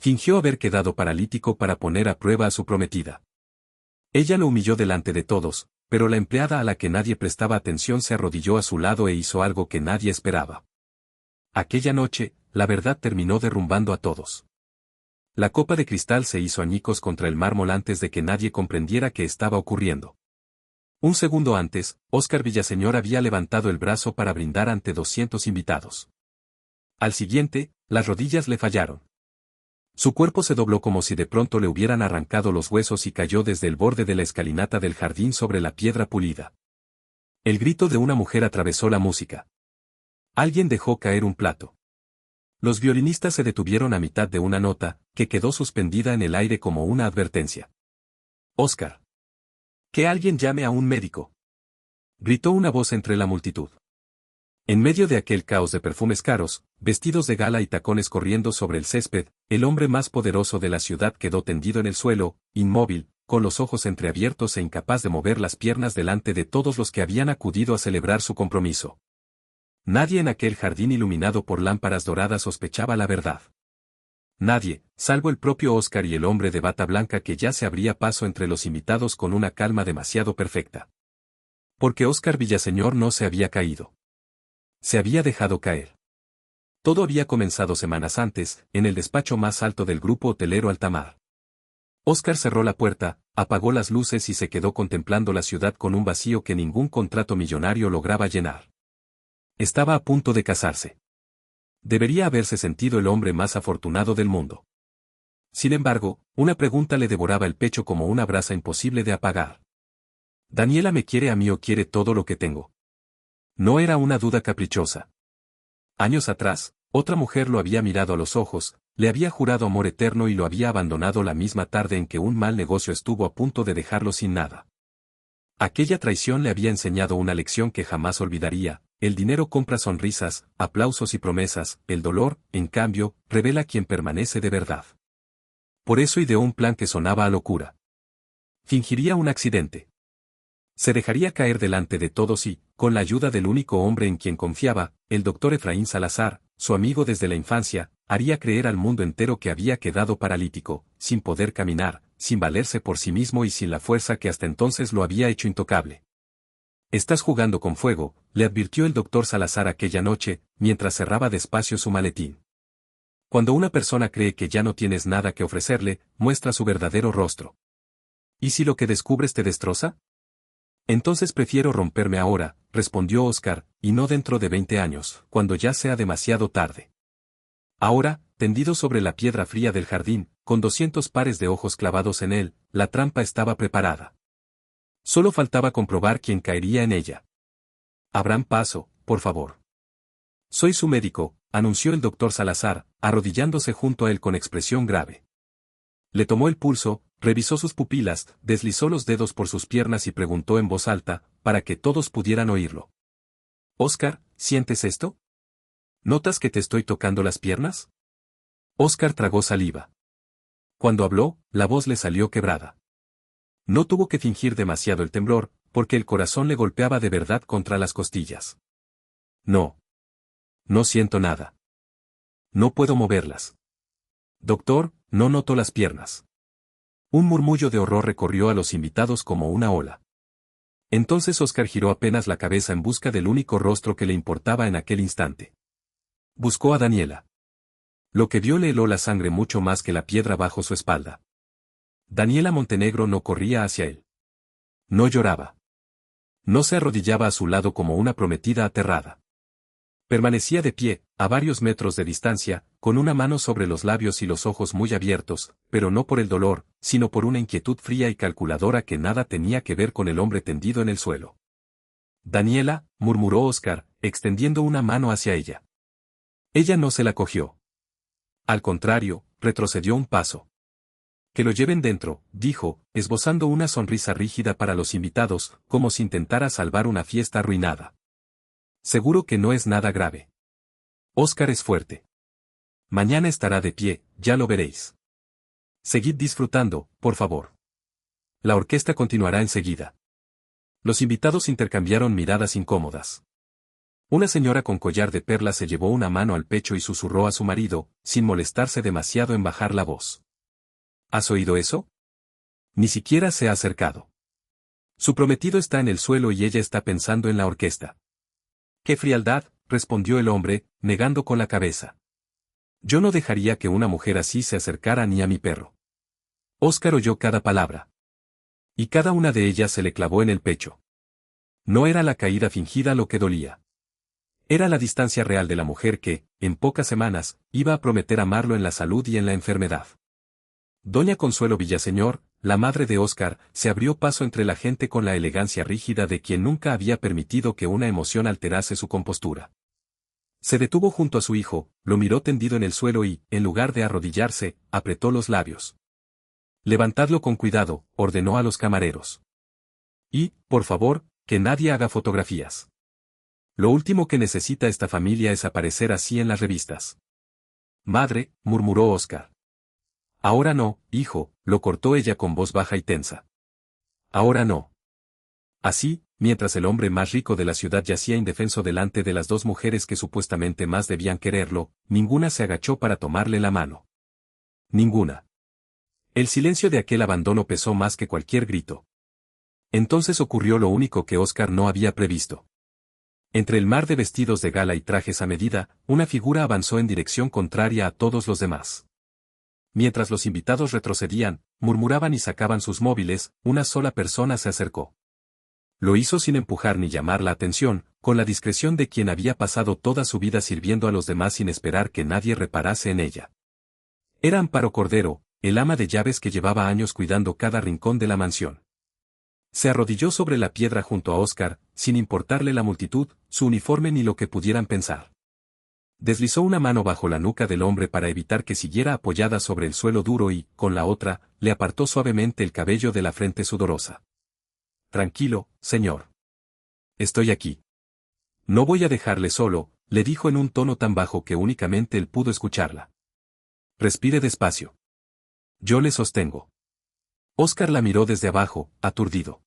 Fingió haber quedado paralítico para poner a prueba a su prometida. Ella lo humilló delante de todos, pero la empleada a la que nadie prestaba atención se arrodilló a su lado e hizo algo que nadie esperaba. Aquella noche, la verdad terminó derrumbando a todos. La copa de cristal se hizo añicos contra el mármol antes de que nadie comprendiera qué estaba ocurriendo. Un segundo antes, Óscar Villaseñor había levantado el brazo para brindar ante 200 invitados. Al siguiente, las rodillas le fallaron. Su cuerpo se dobló como si de pronto le hubieran arrancado los huesos y cayó desde el borde de la escalinata del jardín sobre la piedra pulida. El grito de una mujer atravesó la música. Alguien dejó caer un plato. Los violinistas se detuvieron a mitad de una nota, que quedó suspendida en el aire como una advertencia. «Óscar. Que alguien llame a un médico», gritó una voz entre la multitud. En medio de aquel caos de perfumes caros, vestidos de gala y tacones corriendo sobre el césped, el hombre más poderoso de la ciudad quedó tendido en el suelo, inmóvil, con los ojos entreabiertos e incapaz de mover las piernas delante de todos los que habían acudido a celebrar su compromiso. Nadie en aquel jardín iluminado por lámparas doradas sospechaba la verdad. Nadie, salvo el propio Óscar y el hombre de bata blanca que ya se abría paso entre los invitados con una calma demasiado perfecta. Porque Óscar Villaseñor no se había caído. Se había dejado caer. Todo había comenzado semanas antes, en el despacho más alto del grupo hotelero Altamar. Óscar cerró la puerta, apagó las luces y se quedó contemplando la ciudad con un vacío que ningún contrato millonario lograba llenar. Estaba a punto de casarse. Debería haberse sentido el hombre más afortunado del mundo. Sin embargo, una pregunta le devoraba el pecho como una brasa imposible de apagar. ¿Daniela me quiere a mí o quiere todo lo que tengo? No era una duda caprichosa. Años atrás, otra mujer lo había mirado a los ojos, le había jurado amor eterno y lo había abandonado la misma tarde en que un mal negocio estuvo a punto de dejarlo sin nada. Aquella traición le había enseñado una lección que jamás olvidaría: el dinero compra sonrisas, aplausos y promesas, el dolor, en cambio, revela quién permanece de verdad. Por eso ideó un plan que sonaba a locura. Fingiría un accidente. Se dejaría caer delante de todos y, con la ayuda del único hombre en quien confiaba, el doctor Efraín Salazar, su amigo desde la infancia, haría creer al mundo entero que había quedado paralítico, sin poder caminar, sin valerse por sí mismo y sin la fuerza que hasta entonces lo había hecho intocable. «Estás jugando con fuego», le advirtió el doctor Salazar aquella noche, mientras cerraba despacio su maletín. Cuando una persona cree que ya no tienes nada que ofrecerle, muestra su verdadero rostro. ¿Y si lo que descubres te destroza? Entonces prefiero romperme ahora, respondió Óscar, y no dentro de 20 años, cuando ya sea demasiado tarde. Ahora, tendido sobre la piedra fría del jardín, con 200 pares de ojos clavados en él, la trampa estaba preparada. Solo faltaba comprobar quién caería en ella. «Abran paso, por favor». «Soy su médico», anunció el doctor Salazar, arrodillándose junto a él con expresión grave. Le tomó el pulso, revisó sus pupilas, deslizó los dedos por sus piernas y preguntó en voz alta, para que todos pudieran oírlo. «Óscar, ¿sientes esto? ¿Notas que te estoy tocando las piernas?» Óscar tragó saliva. Cuando habló, la voz le salió quebrada. No tuvo que fingir demasiado el temblor, porque el corazón le golpeaba de verdad contra las costillas. «No. No siento nada. No puedo moverlas. Doctor, no noto las piernas». Un murmullo de horror recorrió a los invitados como una ola. Entonces Óscar giró apenas la cabeza en busca del único rostro que le importaba en aquel instante. Buscó a Daniela. Lo que vio le heló la sangre mucho más que la piedra bajo su espalda. Daniela Montenegro no corría hacia él. No lloraba. No se arrodillaba a su lado como una prometida aterrada. Permanecía de pie, a varios metros de distancia, con una mano sobre los labios y los ojos muy abiertos, pero no por el dolor, sino por una inquietud fría y calculadora que nada tenía que ver con el hombre tendido en el suelo. «Daniela», murmuró Óscar, extendiendo una mano hacia ella. Ella no se la cogió. Al contrario, retrocedió un paso. «Que lo lleven dentro», dijo, esbozando una sonrisa rígida para los invitados, como si intentara salvar una fiesta arruinada. «Seguro que no es nada grave. Óscar es fuerte. Mañana estará de pie, ya lo veréis. Seguid disfrutando, por favor. La orquesta continuará enseguida». Los invitados intercambiaron miradas incómodas. Una señora con collar de perlas se llevó una mano al pecho y susurró a su marido, sin molestarse demasiado en bajar la voz. ¿Has oído eso? Ni siquiera se ha acercado. Su prometido está en el suelo y ella está pensando en la orquesta. ¡Qué frialdad!, respondió el hombre, negando con la cabeza. Yo no dejaría que una mujer así se acercara ni a mi perro. Óscar oyó cada palabra. Y cada una de ellas se le clavó en el pecho. No era la caída fingida lo que dolía. Era la distancia real de la mujer que, en pocas semanas, iba a prometer amarlo en la salud y en la enfermedad. Doña Consuelo Villaseñor, la madre de Óscar, se abrió paso entre la gente con la elegancia rígida de quien nunca había permitido que una emoción alterase su compostura. Se detuvo junto a su hijo, lo miró tendido en el suelo y, en lugar de arrodillarse, apretó los labios. Levantadlo con cuidado, ordenó a los camareros. Y, por favor, que nadie haga fotografías. Lo último que necesita esta familia es aparecer así en las revistas. Madre, murmuró Óscar. Ahora no, hijo, lo cortó ella con voz baja y tensa. Ahora no. Así, mientras el hombre más rico de la ciudad yacía indefenso delante de las dos mujeres que supuestamente más debían quererlo, ninguna se agachó para tomarle la mano. Ninguna. El silencio de aquel abandono pesó más que cualquier grito. Entonces ocurrió lo único que Óscar no había previsto. Entre el mar de vestidos de gala y trajes a medida, una figura avanzó en dirección contraria a todos los demás. Mientras los invitados retrocedían, murmuraban y sacaban sus móviles, una sola persona se acercó. Lo hizo sin empujar ni llamar la atención, con la discreción de quien había pasado toda su vida sirviendo a los demás sin esperar que nadie reparase en ella. Era Amparo Cordero, el ama de llaves que llevaba años cuidando cada rincón de la mansión. Se arrodilló sobre la piedra junto a Óscar, sin importarle la multitud, su uniforme ni lo que pudieran pensar. Deslizó una mano bajo la nuca del hombre para evitar que siguiera apoyada sobre el suelo duro y, con la otra, le apartó suavemente el cabello de la frente sudorosa. Tranquilo, señor. Estoy aquí. No voy a dejarle solo, le dijo en un tono tan bajo que únicamente él pudo escucharla. Respire despacio. Yo le sostengo. Óscar la miró desde abajo, aturdido.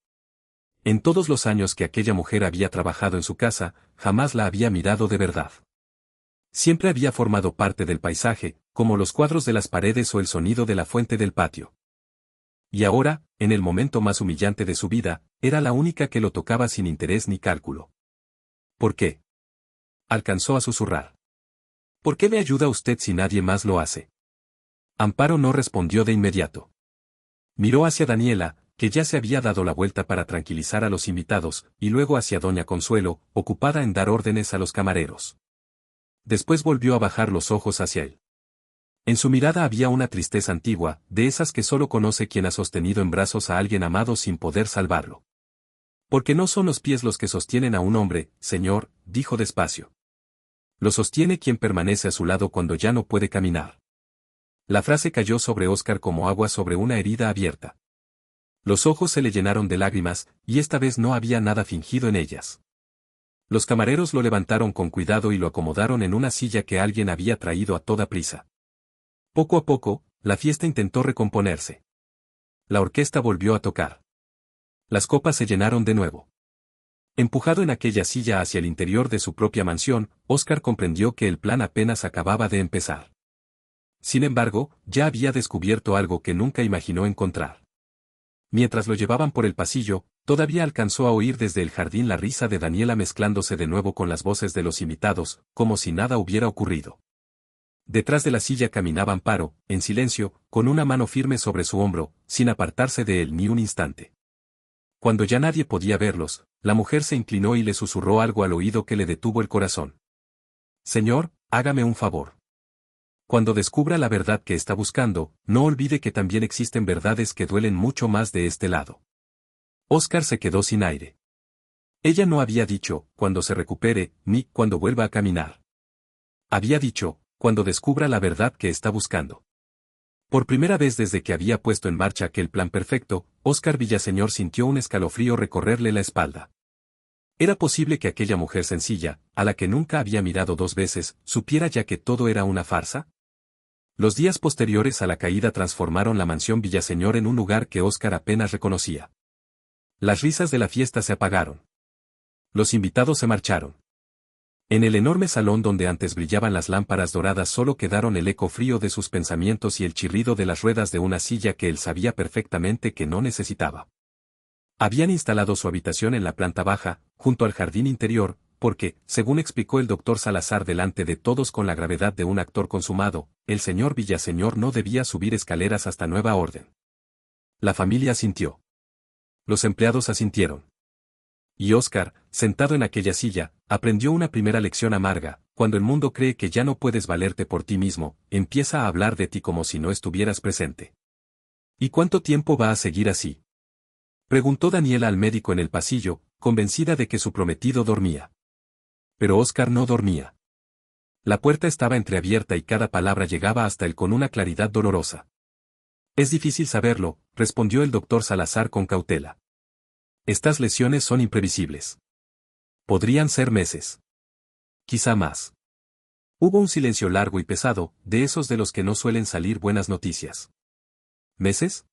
En todos los años que aquella mujer había trabajado en su casa, jamás la había mirado de verdad. Siempre había formado parte del paisaje, como los cuadros de las paredes o el sonido de la fuente del patio. Y ahora, en el momento más humillante de su vida, era la única que lo tocaba sin interés ni cálculo. ¿Por qué? Alcanzó a susurrar. ¿Por qué me ayuda usted si nadie más lo hace? Amparo no respondió de inmediato. Miró hacia Daniela, que ya se había dado la vuelta para tranquilizar a los invitados, y luego hacia doña Consuelo, ocupada en dar órdenes a los camareros. Después volvió a bajar los ojos hacia él. En su mirada había una tristeza antigua, de esas que solo conoce quien ha sostenido en brazos a alguien amado sin poder salvarlo. Porque no son los pies los que sostienen a un hombre, señor, dijo despacio. Lo sostiene quien permanece a su lado cuando ya no puede caminar. La frase cayó sobre Óscar como agua sobre una herida abierta. Los ojos se le llenaron de lágrimas, y esta vez no había nada fingido en ellas. Los camareros lo levantaron con cuidado y lo acomodaron en una silla que alguien había traído a toda prisa. Poco a poco, la fiesta intentó recomponerse. La orquesta volvió a tocar. Las copas se llenaron de nuevo. Empujado en aquella silla hacia el interior de su propia mansión, Óscar comprendió que el plan apenas acababa de empezar. Sin embargo, ya había descubierto algo que nunca imaginó encontrar. Mientras lo llevaban por el pasillo, todavía alcanzó a oír desde el jardín la risa de Daniela mezclándose de nuevo con las voces de los invitados, como si nada hubiera ocurrido. Detrás de la silla caminaba Amparo, en silencio, con una mano firme sobre su hombro, sin apartarse de él ni un instante. Cuando ya nadie podía verlos, la mujer se inclinó y le susurró algo al oído que le detuvo el corazón. Señor, hágame un favor. Cuando descubra la verdad que está buscando, no olvide que también existen verdades que duelen mucho más de este lado. Óscar se quedó sin aire. Ella no había dicho, cuando se recupere, ni cuando vuelva a caminar. Había dicho, cuando descubra la verdad que está buscando. Por primera vez desde que había puesto en marcha aquel plan perfecto, Óscar Villaseñor sintió un escalofrío recorrerle la espalda. ¿Era posible que aquella mujer sencilla, a la que nunca había mirado dos veces, supiera ya que todo era una farsa? Los días posteriores a la caída transformaron la mansión Villaseñor en un lugar que Óscar apenas reconocía. Las risas de la fiesta se apagaron. Los invitados se marcharon. En el enorme salón donde antes brillaban las lámparas doradas solo quedaron el eco frío de sus pensamientos y el chirrido de las ruedas de una silla que él sabía perfectamente que no necesitaba. Habían instalado su habitación en la planta baja, junto al jardín interior, porque, según explicó el doctor Salazar delante de todos con la gravedad de un actor consumado, el señor Villaseñor no debía subir escaleras hasta nueva orden. La familia asintió. Los empleados asintieron. Y Óscar, sentado en aquella silla, aprendió una primera lección amarga: cuando el mundo cree que ya no puedes valerte por ti mismo, empieza a hablar de ti como si no estuvieras presente. ¿Y cuánto tiempo va a seguir así?, preguntó Daniela al médico en el pasillo, convencida de que su prometido dormía. Pero Óscar no dormía. La puerta estaba entreabierta y cada palabra llegaba hasta él con una claridad dolorosa. Es difícil saberlo, respondió el doctor Salazar con cautela. Estas lesiones son imprevisibles. Podrían ser meses. Quizá más. Hubo un silencio largo y pesado, de esos de los que no suelen salir buenas noticias. ¿Meses?,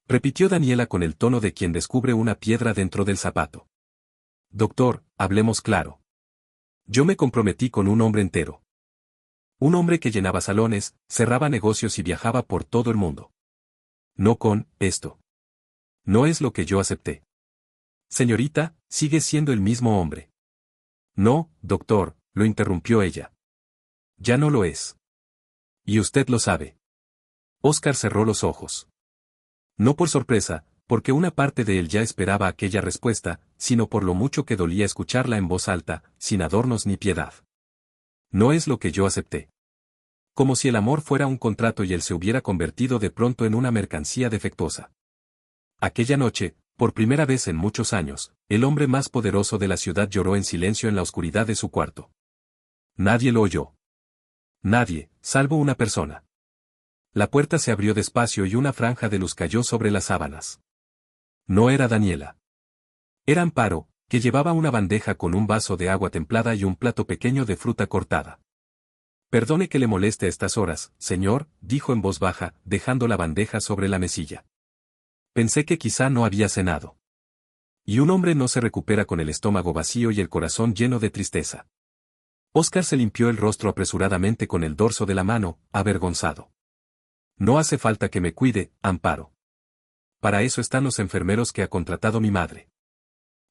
repitió Daniela con el tono de quien descubre una piedra dentro del zapato. Doctor, hablemos claro. Yo me comprometí con un hombre entero. Un hombre que llenaba salones, cerraba negocios y viajaba por todo el mundo. No con esto. No es lo que yo acepté. Señorita, sigue siendo el mismo hombre. No, doctor, lo interrumpió ella. Ya no lo es. Y usted lo sabe. Óscar cerró los ojos. No por sorpresa, porque una parte de él ya esperaba aquella respuesta, sino por lo mucho que dolía escucharla en voz alta, sin adornos ni piedad. No es lo que yo acepté. Como si el amor fuera un contrato y él se hubiera convertido de pronto en una mercancía defectuosa. Aquella noche, por primera vez en muchos años, el hombre más poderoso de la ciudad lloró en silencio en la oscuridad de su cuarto. Nadie lo oyó. Nadie, salvo una persona. La puerta se abrió despacio y una franja de luz cayó sobre las sábanas. No era Daniela. Era Amparo, que llevaba una bandeja con un vaso de agua templada y un plato pequeño de fruta cortada. Perdone que le moleste a estas horas, señor, dijo en voz baja, dejando la bandeja sobre la mesilla. Pensé que quizá no había cenado. Y un hombre no se recupera con el estómago vacío y el corazón lleno de tristeza. Óscar se limpió el rostro apresuradamente con el dorso de la mano, avergonzado. No hace falta que me cuide, Amparo. Para eso están los enfermeros que ha contratado mi madre.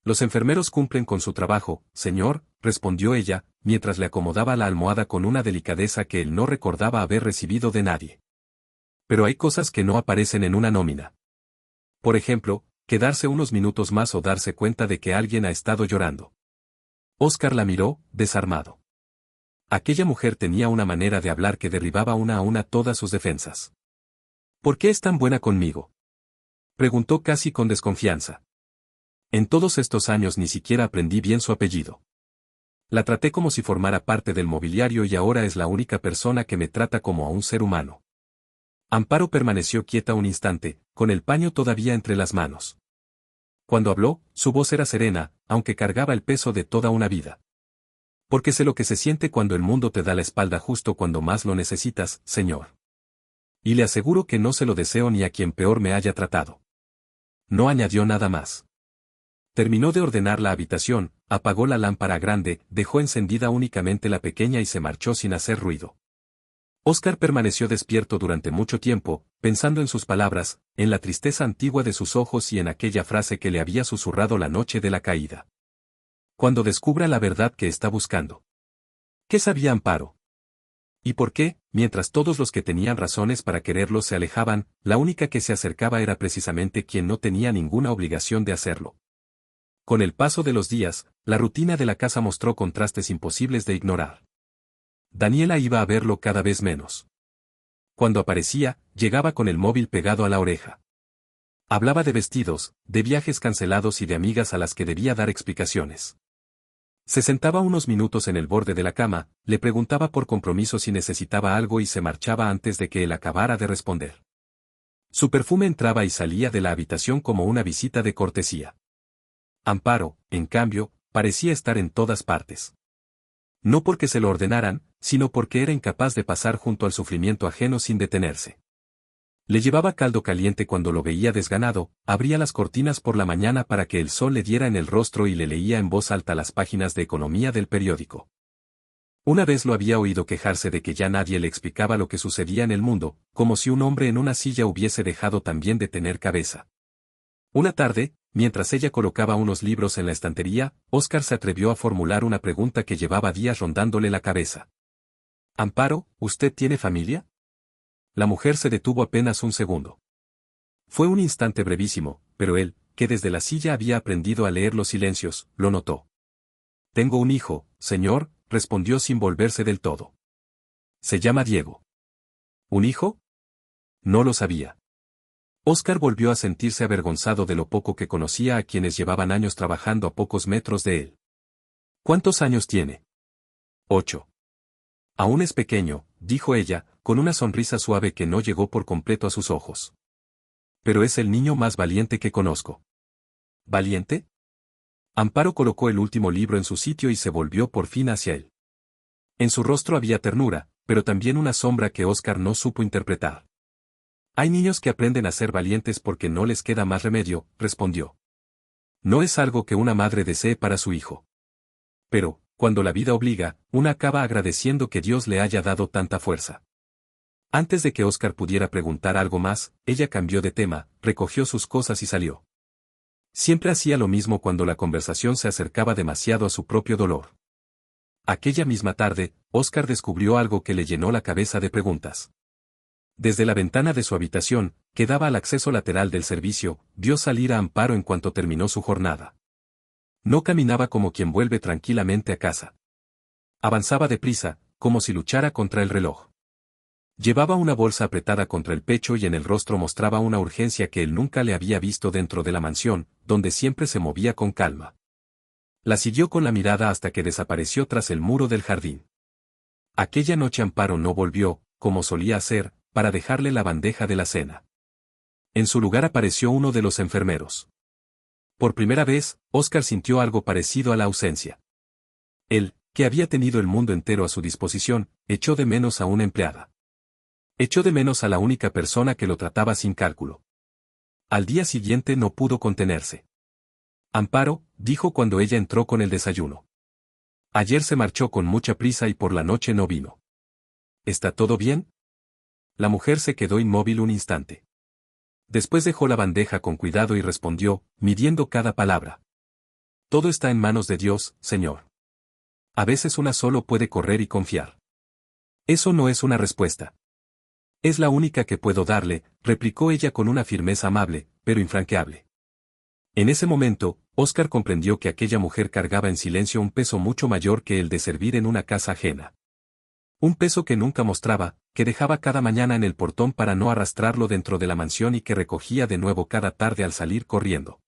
Los enfermeros cumplen con su trabajo, señor, respondió ella, mientras le acomodaba la almohada con una delicadeza que él no recordaba haber recibido de nadie. Pero hay cosas que no aparecen en una nómina. Por ejemplo, quedarse unos minutos más o darse cuenta de que alguien ha estado llorando. Óscar la miró, desarmado. Aquella mujer tenía una manera de hablar que derribaba una a una todas sus defensas. ¿Por qué es tan buena conmigo?, preguntó casi con desconfianza. En todos estos años ni siquiera aprendí bien su apellido. La traté como si formara parte del mobiliario y ahora es la única persona que me trata como a un ser humano. Amparo permaneció quieta un instante, con el paño todavía entre las manos. Cuando habló, su voz era serena, aunque cargaba el peso de toda una vida. Porque sé lo que se siente cuando el mundo te da la espalda justo cuando más lo necesitas, señor. Y le aseguro que no se lo deseo ni a quien peor me haya tratado. No añadió nada más. Terminó de ordenar la habitación, apagó la lámpara grande, dejó encendida únicamente la pequeña y se marchó sin hacer ruido. Óscar permaneció despierto durante mucho tiempo, pensando en sus palabras, en la tristeza antigua de sus ojos y en aquella frase que le había susurrado la noche de la caída. Cuando descubra la verdad que está buscando. ¿Qué sabía Amparo? ¿Y por qué, mientras todos los que tenían razones para quererlo se alejaban, la única que se acercaba era precisamente quien no tenía ninguna obligación de hacerlo? Con el paso de los días, la rutina de la casa mostró contrastes imposibles de ignorar. Daniela iba a verlo cada vez menos. Cuando aparecía, llegaba con el móvil pegado a la oreja. Hablaba de vestidos, de viajes cancelados y de amigas a las que debía dar explicaciones. Se sentaba unos minutos en el borde de la cama, le preguntaba por compromiso si necesitaba algo y se marchaba antes de que él acabara de responder. Su perfume entraba y salía de la habitación como una visita de cortesía. Amparo, en cambio, parecía estar en todas partes. No porque se lo ordenaran, sino porque era incapaz de pasar junto al sufrimiento ajeno sin detenerse. Le llevaba caldo caliente cuando lo veía desganado, abría las cortinas por la mañana para que el sol le diera en el rostro y le leía en voz alta las páginas de economía del periódico. Una vez lo había oído quejarse de que ya nadie le explicaba lo que sucedía en el mundo, como si un hombre en una silla hubiese dejado también de tener cabeza. Una tarde, mientras ella colocaba unos libros en la estantería, Óscar se atrevió a formular una pregunta que llevaba días rondándole la cabeza. «Amparo, ¿usted tiene familia?» La mujer se detuvo apenas un segundo. Fue un instante brevísimo, pero él, que desde la silla había aprendido a leer los silencios, lo notó. «Tengo un hijo, señor», respondió sin volverse del todo. «Se llama Diego». «¿Un hijo?» No lo sabía. Óscar volvió a sentirse avergonzado de lo poco que conocía a quienes llevaban años trabajando a pocos metros de él. «¿Cuántos años tiene?» 8. «Aún es pequeño», dijo ella, con una sonrisa suave que no llegó por completo a sus ojos. «Pero es el niño más valiente que conozco». «¿Valiente?» Amparo colocó el último libro en su sitio y se volvió por fin hacia él. En su rostro había ternura, pero también una sombra que Óscar no supo interpretar. «Hay niños que aprenden a ser valientes porque no les queda más remedio», respondió. «No es algo que una madre desee para su hijo. Pero, cuando la vida obliga, una acaba agradeciendo que Dios le haya dado tanta fuerza». Antes de que Óscar pudiera preguntar algo más, ella cambió de tema, recogió sus cosas y salió. Siempre hacía lo mismo cuando la conversación se acercaba demasiado a su propio dolor. Aquella misma tarde, Óscar descubrió algo que le llenó la cabeza de preguntas. Desde la ventana de su habitación, que daba al acceso lateral del servicio, vio salir a Amparo en cuanto terminó su jornada. No caminaba como quien vuelve tranquilamente a casa. Avanzaba deprisa, como si luchara contra el reloj. Llevaba una bolsa apretada contra el pecho y en el rostro mostraba una urgencia que él nunca le había visto dentro de la mansión, donde siempre se movía con calma. La siguió con la mirada hasta que desapareció tras el muro del jardín. Aquella noche Amparo no volvió, como solía hacer, para dejarle la bandeja de la cena. En su lugar apareció uno de los enfermeros. Por primera vez, Óscar sintió algo parecido a la ausencia. Él, que había tenido el mundo entero a su disposición, echó de menos a una empleada. Echó de menos a la única persona que lo trataba sin cálculo. Al día siguiente no pudo contenerse. «Amparo», dijo cuando ella entró con el desayuno. «Ayer se marchó con mucha prisa y por la noche no vino. ¿Está todo bien?» La mujer se quedó inmóvil un instante. Después dejó la bandeja con cuidado y respondió, midiendo cada palabra. «Todo está en manos de Dios, señor. A veces una solo puede correr y confiar». «Eso no es una respuesta». «Es la única que puedo darle», replicó ella con una firmeza amable, pero infranqueable. En ese momento, Óscar comprendió que aquella mujer cargaba en silencio un peso mucho mayor que el de servir en una casa ajena. Un peso que nunca mostraba, que dejaba cada mañana en el portón para no arrastrarlo dentro de la mansión y que recogía de nuevo cada tarde al salir corriendo.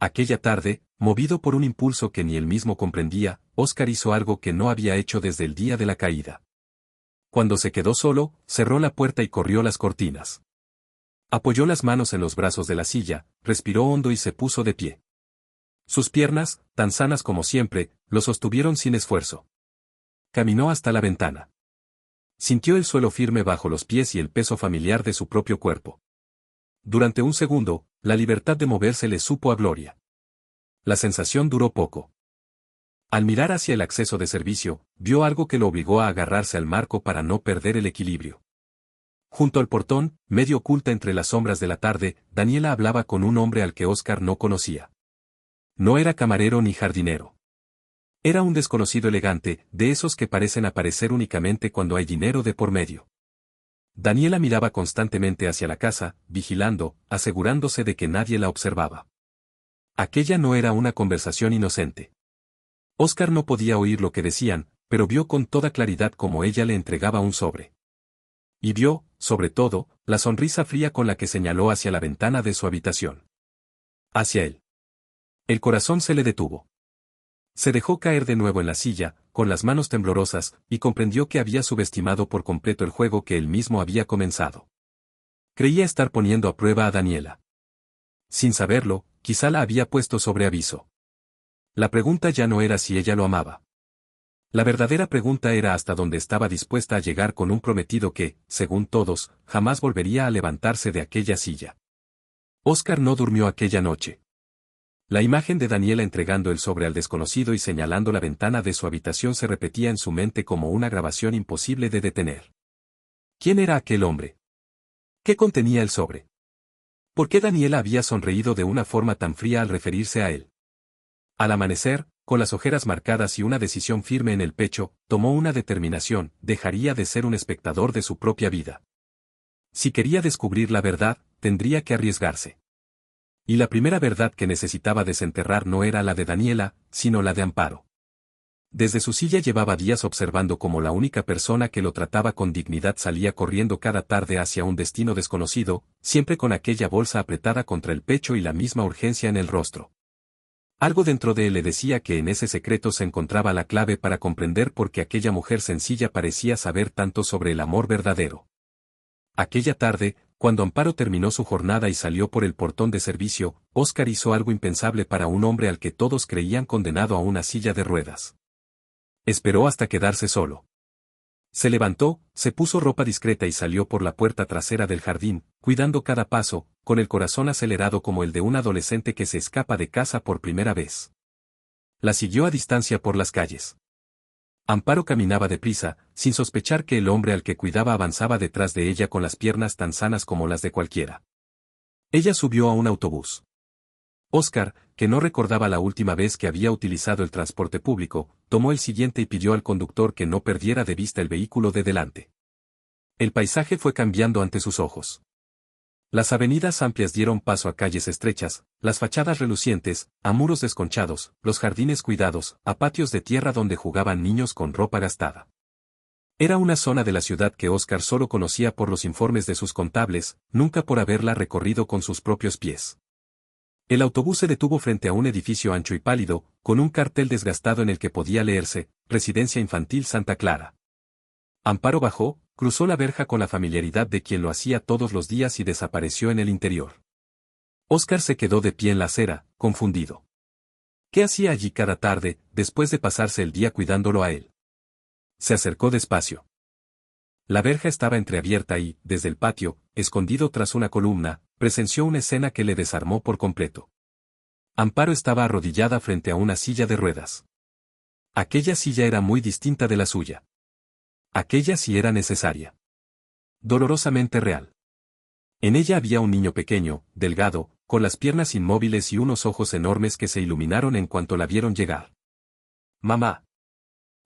Aquella tarde, movido por un impulso que ni él mismo comprendía, Óscar hizo algo que no había hecho desde el día de la caída. Cuando se quedó solo, cerró la puerta y corrió las cortinas. Apoyó las manos en los brazos de la silla, respiró hondo y se puso de pie. Sus piernas, tan sanas como siempre, lo sostuvieron sin esfuerzo. Caminó hasta la ventana. Sintió el suelo firme bajo los pies y el peso familiar de su propio cuerpo. Durante un segundo, la libertad de moverse le supo a gloria. La sensación duró poco. Al mirar hacia el acceso de servicio, vio algo que lo obligó a agarrarse al marco para no perder el equilibrio. Junto al portón, medio oculta entre las sombras de la tarde, Daniela hablaba con un hombre al que Óscar no conocía. No era camarero ni jardinero. Era un desconocido elegante, de esos que parecen aparecer únicamente cuando hay dinero de por medio. Daniela miraba constantemente hacia la casa, vigilando, asegurándose de que nadie la observaba. Aquella no era una conversación inocente. Óscar no podía oír lo que decían, pero vio con toda claridad cómo ella le entregaba un sobre. Y vio, sobre todo, la sonrisa fría con la que señaló hacia la ventana de su habitación. Hacia él. El corazón se le detuvo. Se dejó caer de nuevo en la silla, con las manos temblorosas, y comprendió que había subestimado por completo el juego que él mismo había comenzado. Creía estar poniendo a prueba a Daniela. Sin saberlo, quizá la había puesto sobre aviso. La pregunta ya no era si ella lo amaba. La verdadera pregunta era hasta dónde estaba dispuesta a llegar con un prometido que, según todos, jamás volvería a levantarse de aquella silla. Óscar no durmió aquella noche. La imagen de Daniela entregando el sobre al desconocido y señalando la ventana de su habitación se repetía en su mente como una grabación imposible de detener. ¿Quién era aquel hombre? ¿Qué contenía el sobre? ¿Por qué Daniela había sonreído de una forma tan fría al referirse a él? Al amanecer, con las ojeras marcadas y una decisión firme en el pecho, tomó una determinación: dejaría de ser un espectador de su propia vida. Si quería descubrir la verdad, tendría que arriesgarse. Y la primera verdad que necesitaba desenterrar no era la de Daniela, sino la de Amparo. Desde su silla llevaba días observando cómo la única persona que lo trataba con dignidad salía corriendo cada tarde hacia un destino desconocido, siempre con aquella bolsa apretada contra el pecho y la misma urgencia en el rostro. Algo dentro de él le decía que en ese secreto se encontraba la clave para comprender por qué aquella mujer sencilla parecía saber tanto sobre el amor verdadero. Aquella tarde, cuando Amparo terminó su jornada y salió por el portón de servicio, Óscar hizo algo impensable para un hombre al que todos creían condenado a una silla de ruedas. Esperó hasta quedarse solo. Se levantó, se puso ropa discreta y salió por la puerta trasera del jardín, cuidando cada paso, con el corazón acelerado como el de un adolescente que se escapa de casa por primera vez. La siguió a distancia por las calles. Amparo caminaba deprisa, sin sospechar que el hombre al que cuidaba avanzaba detrás de ella con las piernas tan sanas como las de cualquiera. Ella subió a un autobús. Óscar, que no recordaba la última vez que había utilizado el transporte público, tomó el siguiente y pidió al conductor que no perdiera de vista el vehículo de delante. El paisaje fue cambiando ante sus ojos. Las avenidas amplias dieron paso a calles estrechas, las fachadas relucientes, a muros desconchados, los jardines cuidados, a patios de tierra donde jugaban niños con ropa gastada. Era una zona de la ciudad que Óscar solo conocía por los informes de sus contables, nunca por haberla recorrido con sus propios pies. El autobús se detuvo frente a un edificio ancho y pálido, con un cartel desgastado en el que podía leerse: Residencia Infantil Santa Clara. Amparo bajó, cruzó la verja con la familiaridad de quien lo hacía todos los días y desapareció en el interior. Óscar se quedó de pie en la acera, confundido. ¿Qué hacía allí cada tarde, después de pasarse el día cuidándolo a él? Se acercó despacio. La verja estaba entreabierta y, desde el patio, escondido tras una columna, presenció una escena que le desarmó por completo. Amparo estaba arrodillada frente a una silla de ruedas. Aquella silla era muy distinta de la suya. Aquella sí era necesaria. Dolorosamente real. En ella había un niño pequeño, delgado, con las piernas inmóviles y unos ojos enormes que se iluminaron en cuanto la vieron llegar. «¡Mamá!»,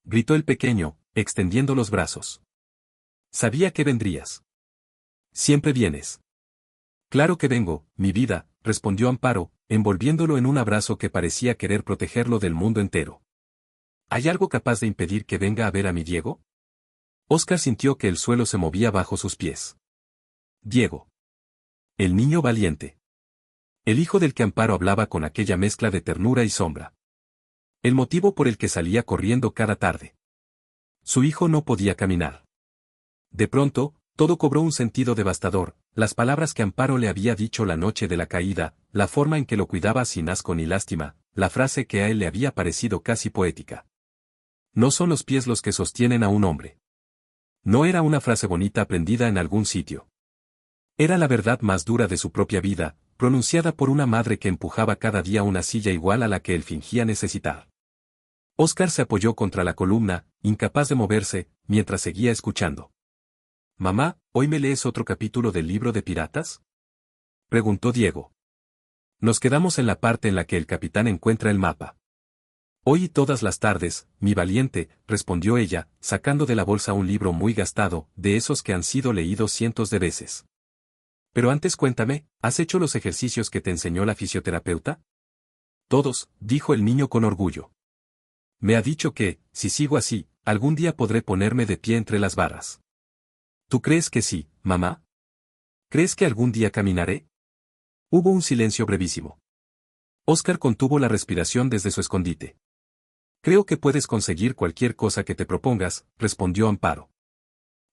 gritó el pequeño, extendiendo los brazos. «Sabía que vendrías. Siempre vienes». «Claro que vengo, mi vida», respondió Amparo, envolviéndolo en un abrazo que parecía querer protegerlo del mundo entero. «¿Hay algo capaz de impedir que venga a ver a mi Diego?». Óscar sintió que el suelo se movía bajo sus pies. Diego. El niño valiente. El hijo del que Amparo hablaba con aquella mezcla de ternura y sombra. El motivo por el que salía corriendo cada tarde. Su hijo no podía caminar. De pronto, todo cobró un sentido devastador: las palabras que Amparo le había dicho la noche de la caída, la forma en que lo cuidaba sin asco ni lástima, la frase que a él le había parecido casi poética. No son los pies los que sostienen a un hombre. No era una frase bonita aprendida en algún sitio. Era la verdad más dura de su propia vida, pronunciada por una madre que empujaba cada día una silla igual a la que él fingía necesitar. Óscar se apoyó contra la columna, incapaz de moverse, mientras seguía escuchando. «Mamá, ¿hoy me lees otro capítulo del libro de piratas?», preguntó Diego. «Nos quedamos en la parte en la que el capitán encuentra el mapa». «Hoy y todas las tardes, mi valiente», respondió ella, sacando de la bolsa un libro muy gastado, de esos que han sido leídos cientos de veces. «Pero antes cuéntame, ¿has hecho los ejercicios que te enseñó la fisioterapeuta?». «Todos», dijo el niño con orgullo. «Me ha dicho que, si sigo así, algún día podré ponerme de pie entre las barras». «¿Tú crees que sí, mamá? ¿Crees que algún día caminaré?». Hubo un silencio brevísimo. Óscar contuvo la respiración desde su escondite. «Creo que puedes conseguir cualquier cosa que te propongas», respondió Amparo.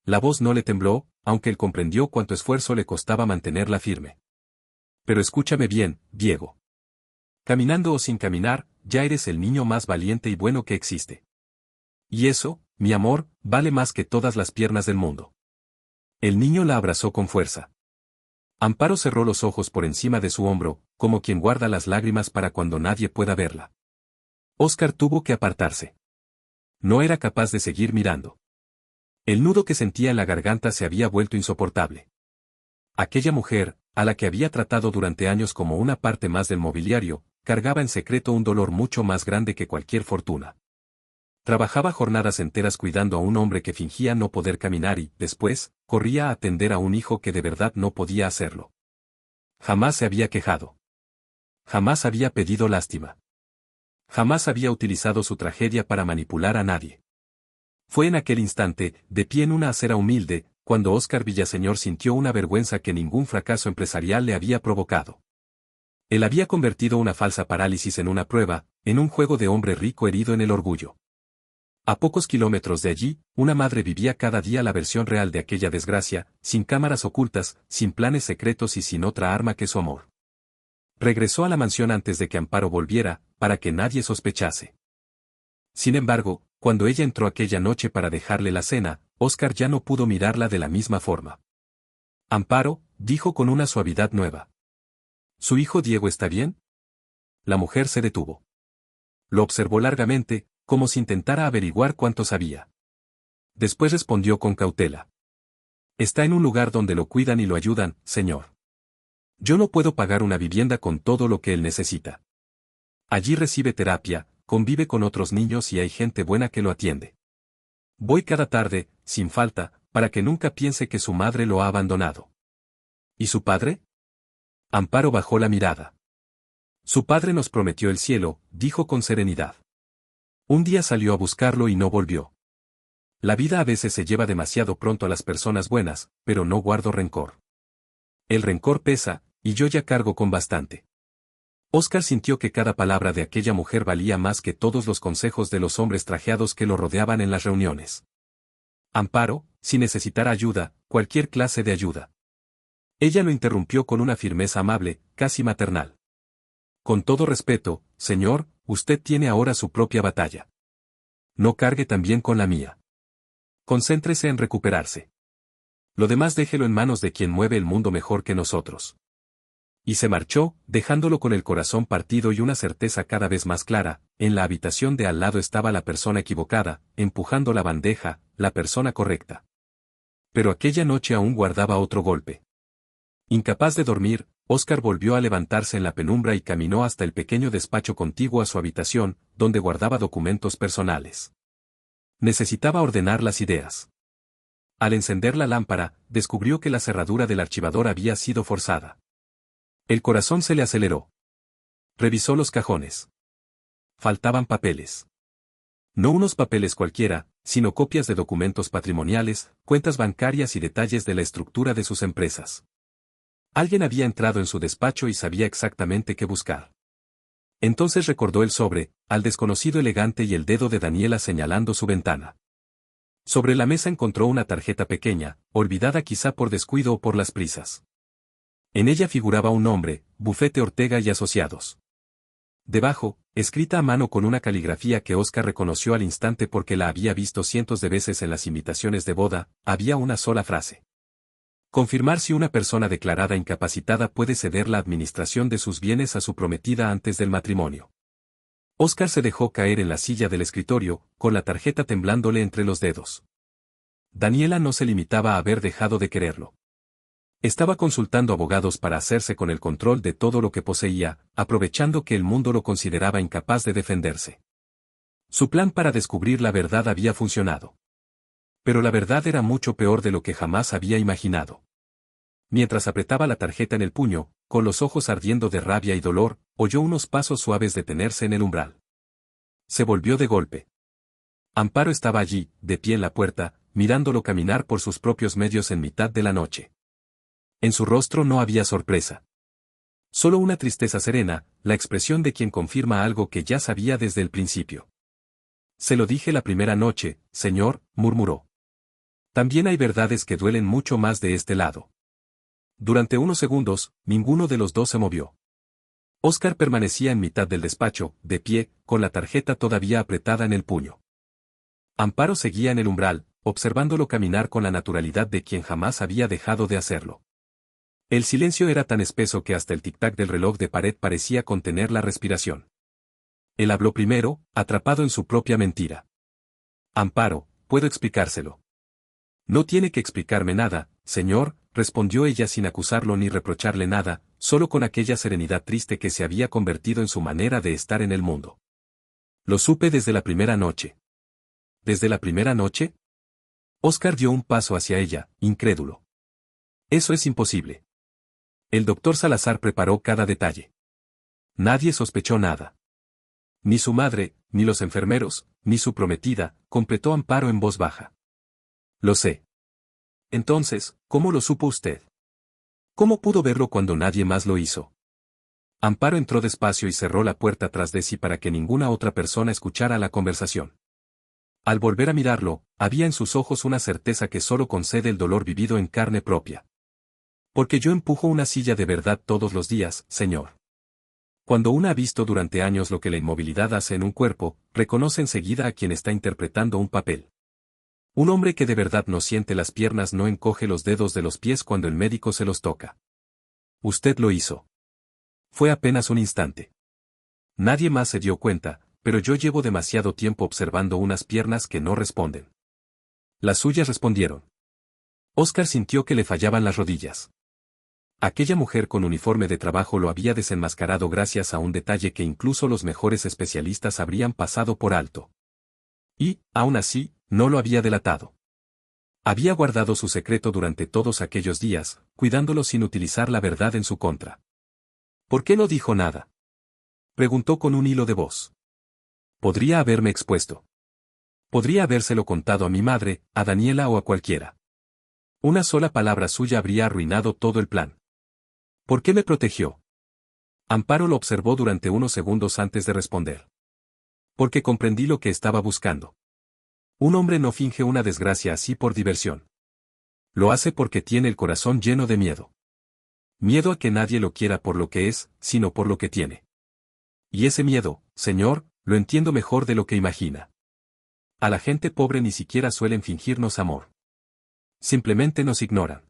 La voz no le tembló, aunque él comprendió cuánto esfuerzo le costaba mantenerla firme. «Pero escúchame bien, Diego. Caminando o sin caminar, ya eres el niño más valiente y bueno que existe. Y eso, mi amor, vale más que todas las piernas del mundo». El niño la abrazó con fuerza. Amparo cerró los ojos por encima de su hombro, como quien guarda las lágrimas para cuando nadie pueda verla. Óscar tuvo que apartarse. No era capaz de seguir mirando. El nudo que sentía en la garganta se había vuelto insoportable. Aquella mujer, a la que había tratado durante años como una parte más del mobiliario, cargaba en secreto un dolor mucho más grande que cualquier fortuna. Trabajaba jornadas enteras cuidando a un hombre que fingía no poder caminar y, después, corría a atender a un hijo que de verdad no podía hacerlo. Jamás se había quejado. Jamás había pedido lástima. Jamás había utilizado su tragedia para manipular a nadie. Fue en aquel instante, de pie en una acera humilde, cuando Óscar Villaseñor sintió una vergüenza que ningún fracaso empresarial le había provocado. Él había convertido una falsa parálisis en una prueba, en un juego de hombre rico herido en el orgullo. A pocos kilómetros de allí, una madre vivía cada día la versión real de aquella desgracia, sin cámaras ocultas, sin planes secretos y sin otra arma que su amor. Regresó a la mansión antes de que Amparo volviera, para que nadie sospechase. Sin embargo, cuando ella entró aquella noche para dejarle la cena, Óscar ya no pudo mirarla de la misma forma. Amparo, dijo con una suavidad nueva. ¿Su hijo Diego está bien? La mujer se detuvo. Lo observó largamente, como si intentara averiguar cuánto sabía. Después respondió con cautela. Está en un lugar donde lo cuidan y lo ayudan, señor. Yo no puedo pagar una vivienda con todo lo que él necesita. Allí recibe terapia, convive con otros niños y hay gente buena que lo atiende. Voy cada tarde, sin falta, para que nunca piense que su madre lo ha abandonado. ¿Y su padre? Amparo bajó la mirada. Su padre nos prometió el cielo, dijo con serenidad. Un día salió a buscarlo y no volvió. La vida a veces se lleva demasiado pronto a las personas buenas, pero no guardo rencor. El rencor pesa, y yo ya cargo con bastante. Óscar sintió que cada palabra de aquella mujer valía más que todos los consejos de los hombres trajeados que lo rodeaban en las reuniones. Amparo, si necesitara ayuda, cualquier clase de ayuda. Ella lo interrumpió con una firmeza amable, casi maternal. Con todo respeto, señor, usted tiene ahora su propia batalla. No cargue también con la mía. Concéntrese en recuperarse. Lo demás déjelo en manos de quien mueve el mundo mejor que nosotros. Y se marchó, dejándolo con el corazón partido y una certeza cada vez más clara: en la habitación de al lado estaba la persona equivocada, empujando la bandeja, la persona correcta. Pero aquella noche aún guardaba otro golpe. Incapaz de dormir, Óscar volvió a levantarse en la penumbra y caminó hasta el pequeño despacho contiguo a su habitación, donde guardaba documentos personales. Necesitaba ordenar las ideas. Al encender la lámpara, descubrió que la cerradura del archivador había sido forzada. El corazón se le aceleró. Revisó los cajones. Faltaban papeles. No unos papeles cualquiera, sino copias de documentos patrimoniales, cuentas bancarias y detalles de la estructura de sus empresas. Alguien había entrado en su despacho y sabía exactamente qué buscar. Entonces recordó el sobre, al desconocido elegante y el dedo de Daniela señalando su ventana. Sobre la mesa encontró una tarjeta pequeña, olvidada quizá por descuido o por las prisas. En ella figuraba un nombre: Bufete Ortega y Asociados. Debajo, escrita a mano con una caligrafía que Óscar reconoció al instante porque la había visto cientos de veces en las invitaciones de boda, había una sola frase. Confirmar si una persona declarada incapacitada puede ceder la administración de sus bienes a su prometida antes del matrimonio. Óscar se dejó caer en la silla del escritorio, con la tarjeta temblándole entre los dedos. Daniela no se limitaba a haber dejado de quererlo. Estaba consultando abogados para hacerse con el control de todo lo que poseía, aprovechando que el mundo lo consideraba incapaz de defenderse. Su plan para descubrir la verdad había funcionado. Pero la verdad era mucho peor de lo que jamás había imaginado. Mientras apretaba la tarjeta en el puño, con los ojos ardiendo de rabia y dolor, oyó unos pasos suaves detenerse en el umbral. Se volvió de golpe. Amparo estaba allí, de pie en la puerta, mirándolo caminar por sus propios medios en mitad de la noche. En su rostro no había sorpresa. Solo una tristeza serena, la expresión de quien confirma algo que ya sabía desde el principio. Se lo dije la primera noche, señor, murmuró. También hay verdades que duelen mucho más de este lado. Durante unos segundos, ninguno de los dos se movió. Óscar permanecía en mitad del despacho, de pie, con la tarjeta todavía apretada en el puño. Amparo seguía en el umbral, observándolo caminar con la naturalidad de quien jamás había dejado de hacerlo. El silencio era tan espeso que hasta el tic-tac del reloj de pared parecía contener la respiración. Él habló primero, atrapado en su propia mentira. Amparo, puedo explicárselo. No tiene que explicarme nada, señor, respondió ella sin acusarlo ni reprocharle nada, solo con aquella serenidad triste que se había convertido en su manera de estar en el mundo. Lo supe desde la primera noche. ¿Desde la primera noche? Óscar dio un paso hacia ella, incrédulo. Eso es imposible. El doctor Salazar preparó cada detalle. Nadie sospechó nada. Ni su madre, ni los enfermeros, ni su prometida, completó Amparo en voz baja. Lo sé. Entonces, ¿cómo lo supo usted? ¿Cómo pudo verlo cuando nadie más lo hizo? Amparo entró despacio y cerró la puerta tras de sí para que ninguna otra persona escuchara la conversación. Al volver a mirarlo, había en sus ojos una certeza que solo concede el dolor vivido en carne propia. Porque yo empujo una silla de verdad todos los días, señor. Cuando una ha visto durante años lo que la inmovilidad hace en un cuerpo, reconoce enseguida a quien está interpretando un papel. Un hombre que de verdad no siente las piernas no encoge los dedos de los pies cuando el médico se los toca. Usted lo hizo. Fue apenas un instante. Nadie más se dio cuenta, pero yo llevo demasiado tiempo observando unas piernas que no responden. Las suyas respondieron. Óscar sintió que le fallaban las rodillas. Aquella mujer con uniforme de trabajo lo había desenmascarado gracias a un detalle que incluso los mejores especialistas habrían pasado por alto. Y, aún así, no lo había delatado. Había guardado su secreto durante todos aquellos días, cuidándolo sin utilizar la verdad en su contra. ¿Por qué no dijo nada? Preguntó con un hilo de voz. Podría haberme expuesto. Podría habérselo contado a mi madre, a Daniela o a cualquiera. Una sola palabra suya habría arruinado todo el plan. ¿Por qué me protegió? Amparo lo observó durante unos segundos antes de responder. Porque comprendí lo que estaba buscando. Un hombre no finge una desgracia así por diversión. Lo hace porque tiene el corazón lleno de miedo. Miedo a que nadie lo quiera por lo que es, sino por lo que tiene. Y ese miedo, señor, lo entiendo mejor de lo que imagina. A la gente pobre ni siquiera suelen fingirnos amor. Simplemente nos ignoran.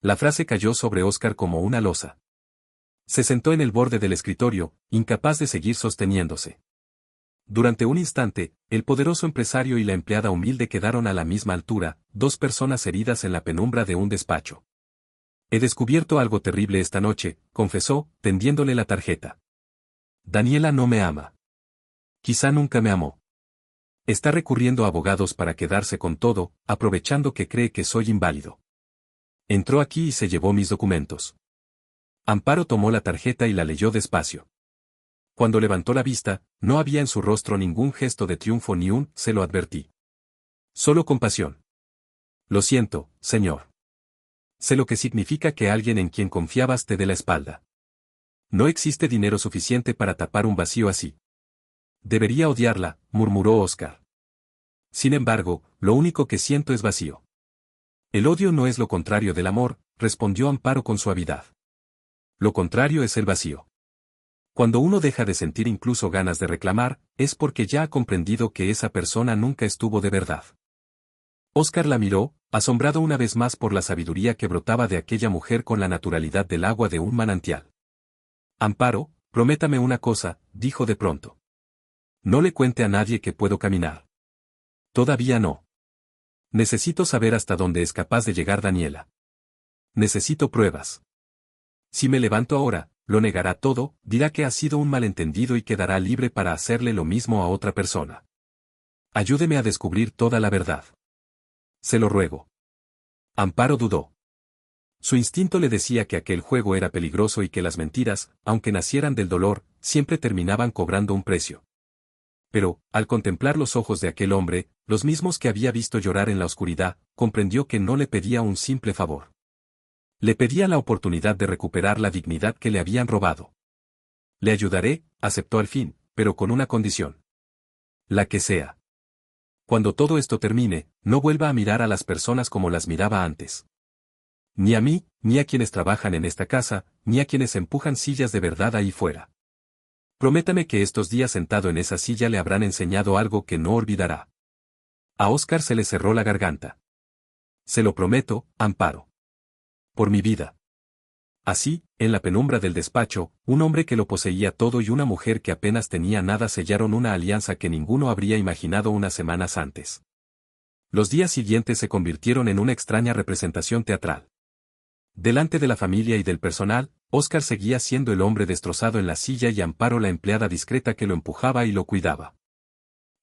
La frase cayó sobre Óscar como una losa. Se sentó en el borde del escritorio, incapaz de seguir sosteniéndose. Durante un instante, el poderoso empresario y la empleada humilde quedaron a la misma altura, dos personas heridas en la penumbra de un despacho. He descubierto algo terrible esta noche, confesó, tendiéndole la tarjeta. Daniela no me ama. Quizá nunca me amó. Está recurriendo a abogados para quedarse con todo, aprovechando que cree que soy inválido. Entró aquí y se llevó mis documentos. Amparo tomó la tarjeta y la leyó despacio. Cuando levantó la vista, no había en su rostro ningún gesto de triunfo ni un «se lo advertí». Solo compasión. Lo siento, señor. Sé lo que significa que alguien en quien confiabas te dé la espalda. No existe dinero suficiente para tapar un vacío así. Debería odiarla, murmuró Óscar. Sin embargo, lo único que siento es vacío. El odio no es lo contrario del amor, respondió Amparo con suavidad. Lo contrario es el vacío. Cuando uno deja de sentir incluso ganas de reclamar, es porque ya ha comprendido que esa persona nunca estuvo de verdad. Óscar la miró, asombrado una vez más por la sabiduría que brotaba de aquella mujer con la naturalidad del agua de un manantial. Amparo, prométame una cosa, dijo de pronto. No le cuente a nadie que puedo caminar. Todavía no. Necesito saber hasta dónde es capaz de llegar Daniela. Necesito pruebas. Si me levanto ahora, lo negará todo, dirá que ha sido un malentendido y quedará libre para hacerle lo mismo a otra persona. Ayúdeme a descubrir toda la verdad. Se lo ruego. Amparo dudó. Su instinto le decía que aquel juego era peligroso y que las mentiras, aunque nacieran del dolor, siempre terminaban cobrando un precio. Pero, al contemplar los ojos de aquel hombre, los mismos que había visto llorar en la oscuridad, comprendió que no le pedía un simple favor. Le pedía la oportunidad de recuperar la dignidad que le habían robado. Le ayudaré, aceptó al fin, pero con una condición. La que sea. Cuando todo esto termine, no vuelva a mirar a las personas como las miraba antes. Ni a mí, ni a quienes trabajan en esta casa, ni a quienes empujan sillas de verdad ahí fuera. Prométame que estos días sentado en esa silla le habrán enseñado algo que no olvidará. A Óscar se le cerró la garganta. Se lo prometo, Amparo. Por mi vida. Así, en la penumbra del despacho, un hombre que lo poseía todo y una mujer que apenas tenía nada sellaron una alianza que ninguno habría imaginado unas semanas antes. Los días siguientes se convirtieron en una extraña representación teatral. Delante de la familia y del personal, Óscar seguía siendo el hombre destrozado en la silla y Amparo la empleada discreta que lo empujaba y lo cuidaba.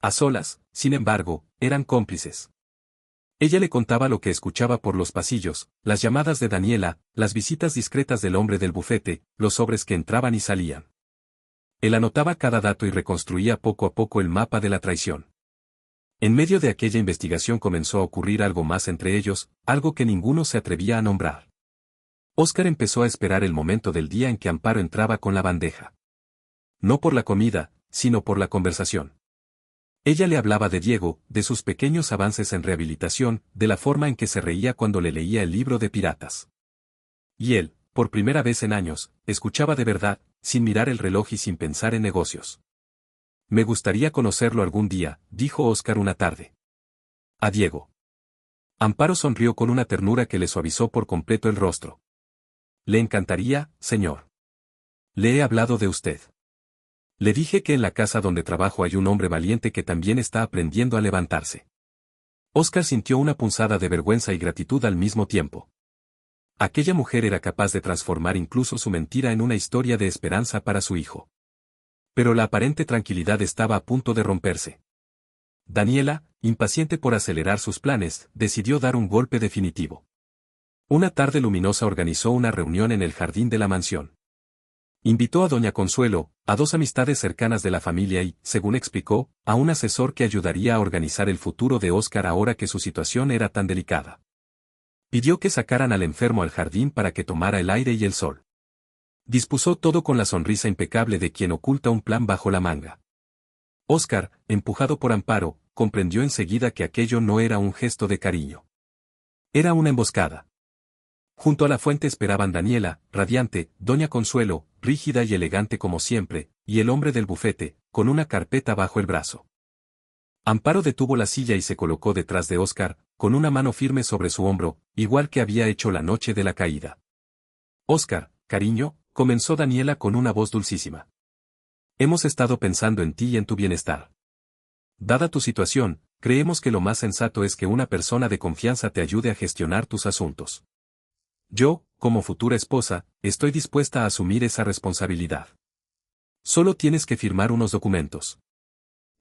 A solas, sin embargo, eran cómplices. Ella le contaba lo que escuchaba por los pasillos, las llamadas de Daniela, las visitas discretas del hombre del bufete, los sobres que entraban y salían. Él anotaba cada dato y reconstruía poco a poco el mapa de la traición. En medio de aquella investigación comenzó a ocurrir algo más entre ellos, algo que ninguno se atrevía a nombrar. Óscar empezó a esperar el momento del día en que Amparo entraba con la bandeja. No por la comida, sino por la conversación. Ella le hablaba de Diego, de sus pequeños avances en rehabilitación, de la forma en que se reía cuando le leía el libro de piratas. Y él, por primera vez en años, escuchaba de verdad, sin mirar el reloj y sin pensar en negocios. Me gustaría conocerlo algún día, dijo Óscar una tarde. A Diego. Amparo sonrió con una ternura que le suavizó por completo el rostro. Le encantaría, señor. Le he hablado de usted. Le dije que en la casa donde trabajo hay un hombre valiente que también está aprendiendo a levantarse. Óscar sintió una punzada de vergüenza y gratitud al mismo tiempo. Aquella mujer era capaz de transformar incluso su mentira en una historia de esperanza para su hijo. Pero la aparente tranquilidad estaba a punto de romperse. Daniela, impaciente por acelerar sus planes, decidió dar un golpe definitivo. Una tarde luminosa organizó una reunión en el jardín de la mansión. Invitó a doña Consuelo, a dos amistades cercanas de la familia y, según explicó, a un asesor que ayudaría a organizar el futuro de Óscar ahora que su situación era tan delicada. Pidió que sacaran al enfermo al jardín para que tomara el aire y el sol. Dispuso todo con la sonrisa impecable de quien oculta un plan bajo la manga. Óscar, empujado por Amparo, comprendió enseguida que aquello no era un gesto de cariño. Era una emboscada. Junto a la fuente esperaban Daniela, radiante, doña Consuelo, rígida y elegante como siempre, y el hombre del bufete, con una carpeta bajo el brazo. Amparo detuvo la silla y se colocó detrás de Óscar, con una mano firme sobre su hombro, igual que había hecho la noche de la caída. Óscar, cariño, comenzó Daniela con una voz dulcísima. Hemos estado pensando en ti y en tu bienestar. Dada tu situación, creemos que lo más sensato es que una persona de confianza te ayude a gestionar tus asuntos. Yo, como futura esposa, estoy dispuesta a asumir esa responsabilidad. Solo tienes que firmar unos documentos.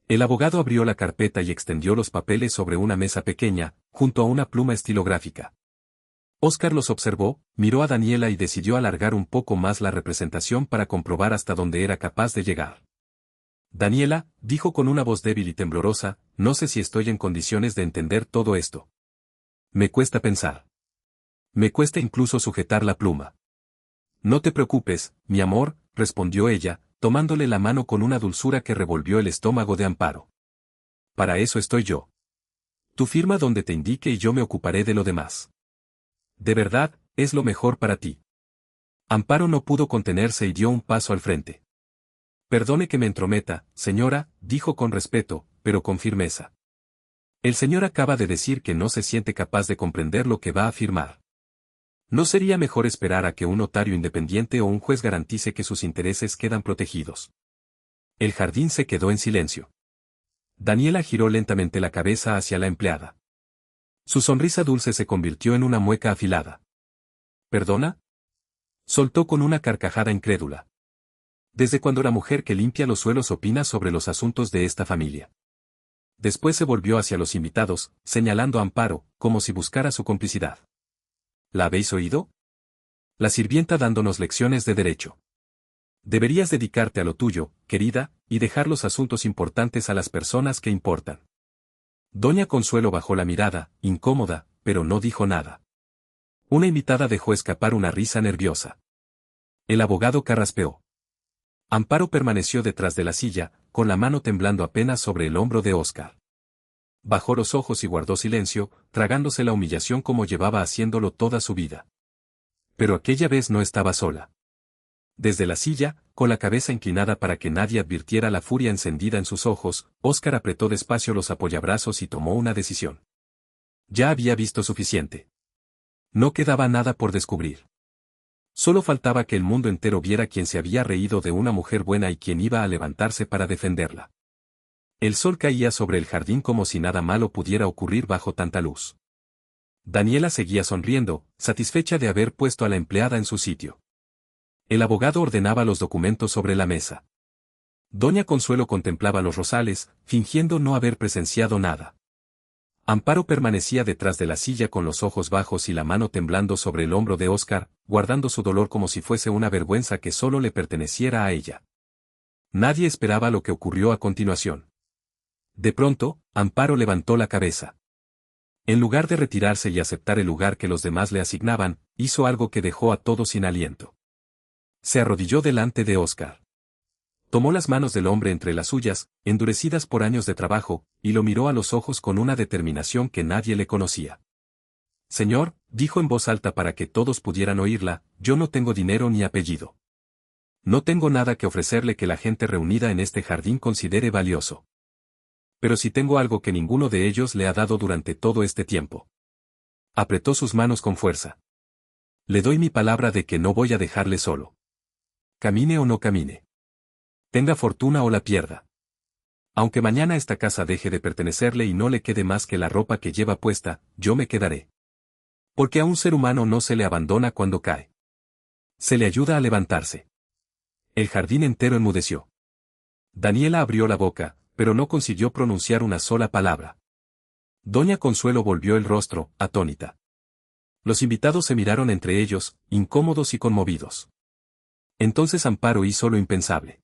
El abogado abrió la carpeta y extendió los papeles sobre una mesa pequeña, junto a una pluma estilográfica. Óscar los observó, miró a Daniela y decidió alargar un poco más la representación para comprobar hasta dónde era capaz de llegar. Daniela, dijo con una voz débil y temblorosa, no sé si estoy en condiciones de entender todo esto. Me cuesta pensar. Me cuesta incluso sujetar la pluma. No te preocupes, mi amor, respondió ella, tomándole la mano con una dulzura que revolvió el estómago de Amparo. Para eso estoy yo. Tú firma donde te indique y yo me ocuparé de lo demás. De verdad, es lo mejor para ti. Amparo no pudo contenerse y dio un paso al frente. Perdone que me entrometa, señora, dijo con respeto, pero con firmeza. El señor acaba de decir que no se siente capaz de comprender lo que va a firmar. ¿No sería mejor esperar a que un notario independiente o un juez garantice que sus intereses quedan protegidos? El jardín se quedó en silencio. Daniela giró lentamente la cabeza hacia la empleada. Su sonrisa dulce se convirtió en una mueca afilada. ¿Perdona? Soltó con una carcajada incrédula. ¿Desde cuando la mujer que limpia los suelos opina sobre los asuntos de esta familia? Después se volvió hacia los invitados, señalando a Amparo, como si buscara su complicidad. ¿La habéis oído? La sirvienta dándonos lecciones de derecho. Deberías dedicarte a lo tuyo, querida, y dejar los asuntos importantes a las personas que importan. Doña Consuelo bajó la mirada, incómoda, pero no dijo nada. Una invitada dejó escapar una risa nerviosa. El abogado carraspeó. Amparo permaneció detrás de la silla, con la mano temblando apenas sobre el hombro de Óscar. Bajó los ojos y guardó silencio, tragándose la humillación como llevaba haciéndolo toda su vida. Pero aquella vez no estaba sola. Desde la silla, con la cabeza inclinada para que nadie advirtiera la furia encendida en sus ojos, Óscar apretó despacio los apoyabrazos y tomó una decisión. Ya había visto suficiente. No quedaba nada por descubrir. Solo faltaba que el mundo entero viera quién se había reído de una mujer buena y quién iba a levantarse para defenderla. El sol caía sobre el jardín como si nada malo pudiera ocurrir bajo tanta luz. Daniela seguía sonriendo, satisfecha de haber puesto a la empleada en su sitio. El abogado ordenaba los documentos sobre la mesa. Doña Consuelo contemplaba los rosales, fingiendo no haber presenciado nada. Amparo permanecía detrás de la silla con los ojos bajos y la mano temblando sobre el hombro de Óscar, guardando su dolor como si fuese una vergüenza que solo le perteneciera a ella. Nadie esperaba lo que ocurrió a continuación. De pronto, Amparo levantó la cabeza. En lugar de retirarse y aceptar el lugar que los demás le asignaban, hizo algo que dejó a todos sin aliento. Se arrodilló delante de Óscar. Tomó las manos del hombre entre las suyas, endurecidas por años de trabajo, y lo miró a los ojos con una determinación que nadie le conocía. Señor, dijo en voz alta para que todos pudieran oírla, yo no tengo dinero ni apellido. No tengo nada que ofrecerle que la gente reunida en este jardín considere valioso. Pero sí tengo algo que ninguno de ellos le ha dado durante todo este tiempo. Apretó sus manos con fuerza. Le doy mi palabra de que no voy a dejarle solo. Camine o no camine. Tenga fortuna o la pierda. Aunque mañana esta casa deje de pertenecerle y no le quede más que la ropa que lleva puesta, yo me quedaré. Porque a un ser humano no se le abandona cuando cae. Se le ayuda a levantarse. El jardín entero enmudeció. Daniela abrió la boca, pero no consiguió pronunciar una sola palabra. Doña Consuelo volvió el rostro, atónita. Los invitados se miraron entre ellos, incómodos y conmovidos. Entonces Amparo hizo lo impensable.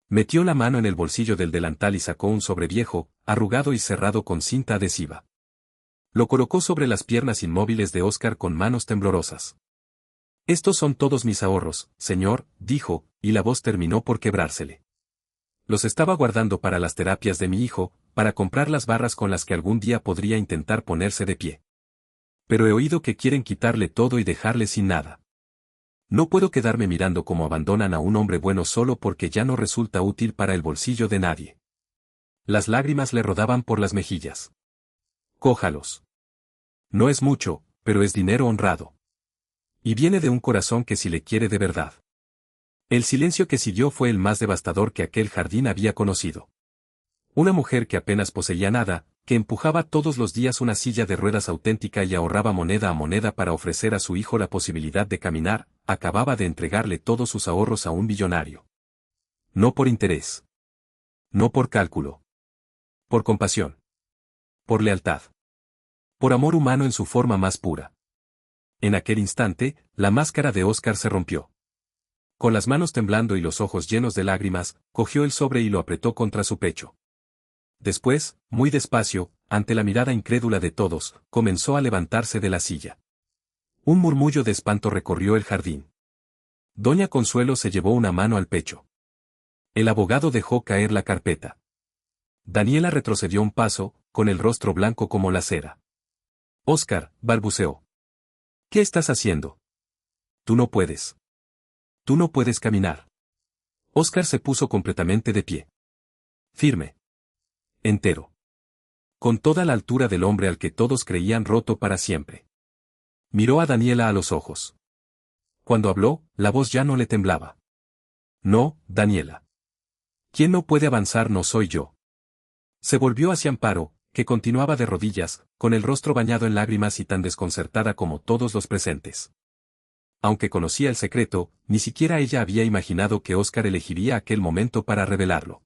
Metió la mano en el bolsillo del delantal y sacó un sobre viejo, arrugado y cerrado con cinta adhesiva. Lo colocó sobre las piernas inmóviles de Óscar con manos temblorosas. Estos son todos mis ahorros, señor, dijo, y la voz terminó por quebrársele. Los estaba guardando para las terapias de mi hijo, para comprar las barras con las que algún día podría intentar ponerse de pie. Pero he oído que quieren quitarle todo y dejarle sin nada. No puedo quedarme mirando cómo abandonan a un hombre bueno solo porque ya no resulta útil para el bolsillo de nadie. Las lágrimas le rodaban por las mejillas. Cójalos. No es mucho, pero es dinero honrado. Y viene de un corazón que sí le quiere de verdad. El silencio que siguió fue el más devastador que aquel jardín había conocido. Una mujer que apenas poseía nada, que empujaba todos los días una silla de ruedas auténtica y ahorraba moneda a moneda para ofrecer a su hijo la posibilidad de caminar, acababa de entregarle todos sus ahorros a un billonario. No por interés. No por cálculo. Por compasión. Por lealtad. Por amor humano en su forma más pura. En aquel instante, la máscara de Óscar se rompió. Con las manos temblando y los ojos llenos de lágrimas, cogió el sobre y lo apretó contra su pecho. Después, muy despacio, ante la mirada incrédula de todos, comenzó a levantarse de la silla. Un murmullo de espanto recorrió el jardín. Doña Consuelo se llevó una mano al pecho. El abogado dejó caer la carpeta. Daniela retrocedió un paso, con el rostro blanco como la cera. Óscar, balbuceó. ¿Qué estás haciendo? Tú no puedes. Tú no puedes caminar. Óscar se puso completamente de pie. Firme. Entero. Con toda la altura del hombre al que todos creían roto para siempre. Miró a Daniela a los ojos. Cuando habló, la voz ya no le temblaba. No, Daniela. Quien no puede avanzar no soy yo. Se volvió hacia Amparo, que continuaba de rodillas, con el rostro bañado en lágrimas y tan desconcertada como todos los presentes. Aunque conocía el secreto, ni siquiera ella había imaginado que Óscar elegiría aquel momento para revelarlo.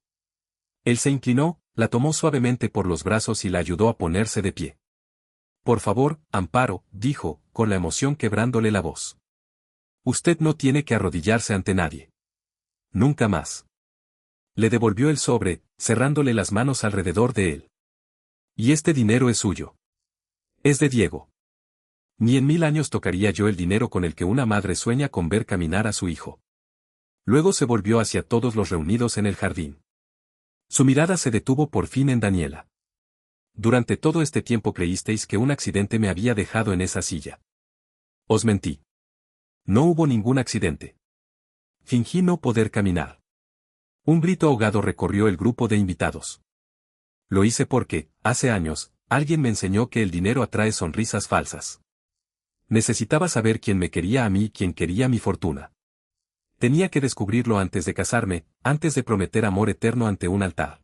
Él se inclinó, la tomó suavemente por los brazos y la ayudó a ponerse de pie. Por favor, Amparo, dijo, con la emoción quebrándole la voz. Usted no tiene que arrodillarse ante nadie. Nunca más. Le devolvió el sobre, cerrándole las manos alrededor de él. Y este dinero es suyo. Es de Diego. Ni en 1000 años tocaría yo el dinero con el que una madre sueña con ver caminar a su hijo. Luego se volvió hacia todos los reunidos en el jardín. Su mirada se detuvo por fin en Daniela. Durante todo este tiempo creísteis que un accidente me había dejado en esa silla. Os mentí. No hubo ningún accidente. Fingí no poder caminar. Un grito ahogado recorrió el grupo de invitados. Lo hice porque, hace años, alguien me enseñó que el dinero atrae sonrisas falsas. Necesitaba saber quién me quería a mí y quién quería mi fortuna. Tenía que descubrirlo antes de casarme, antes de prometer amor eterno ante un altar.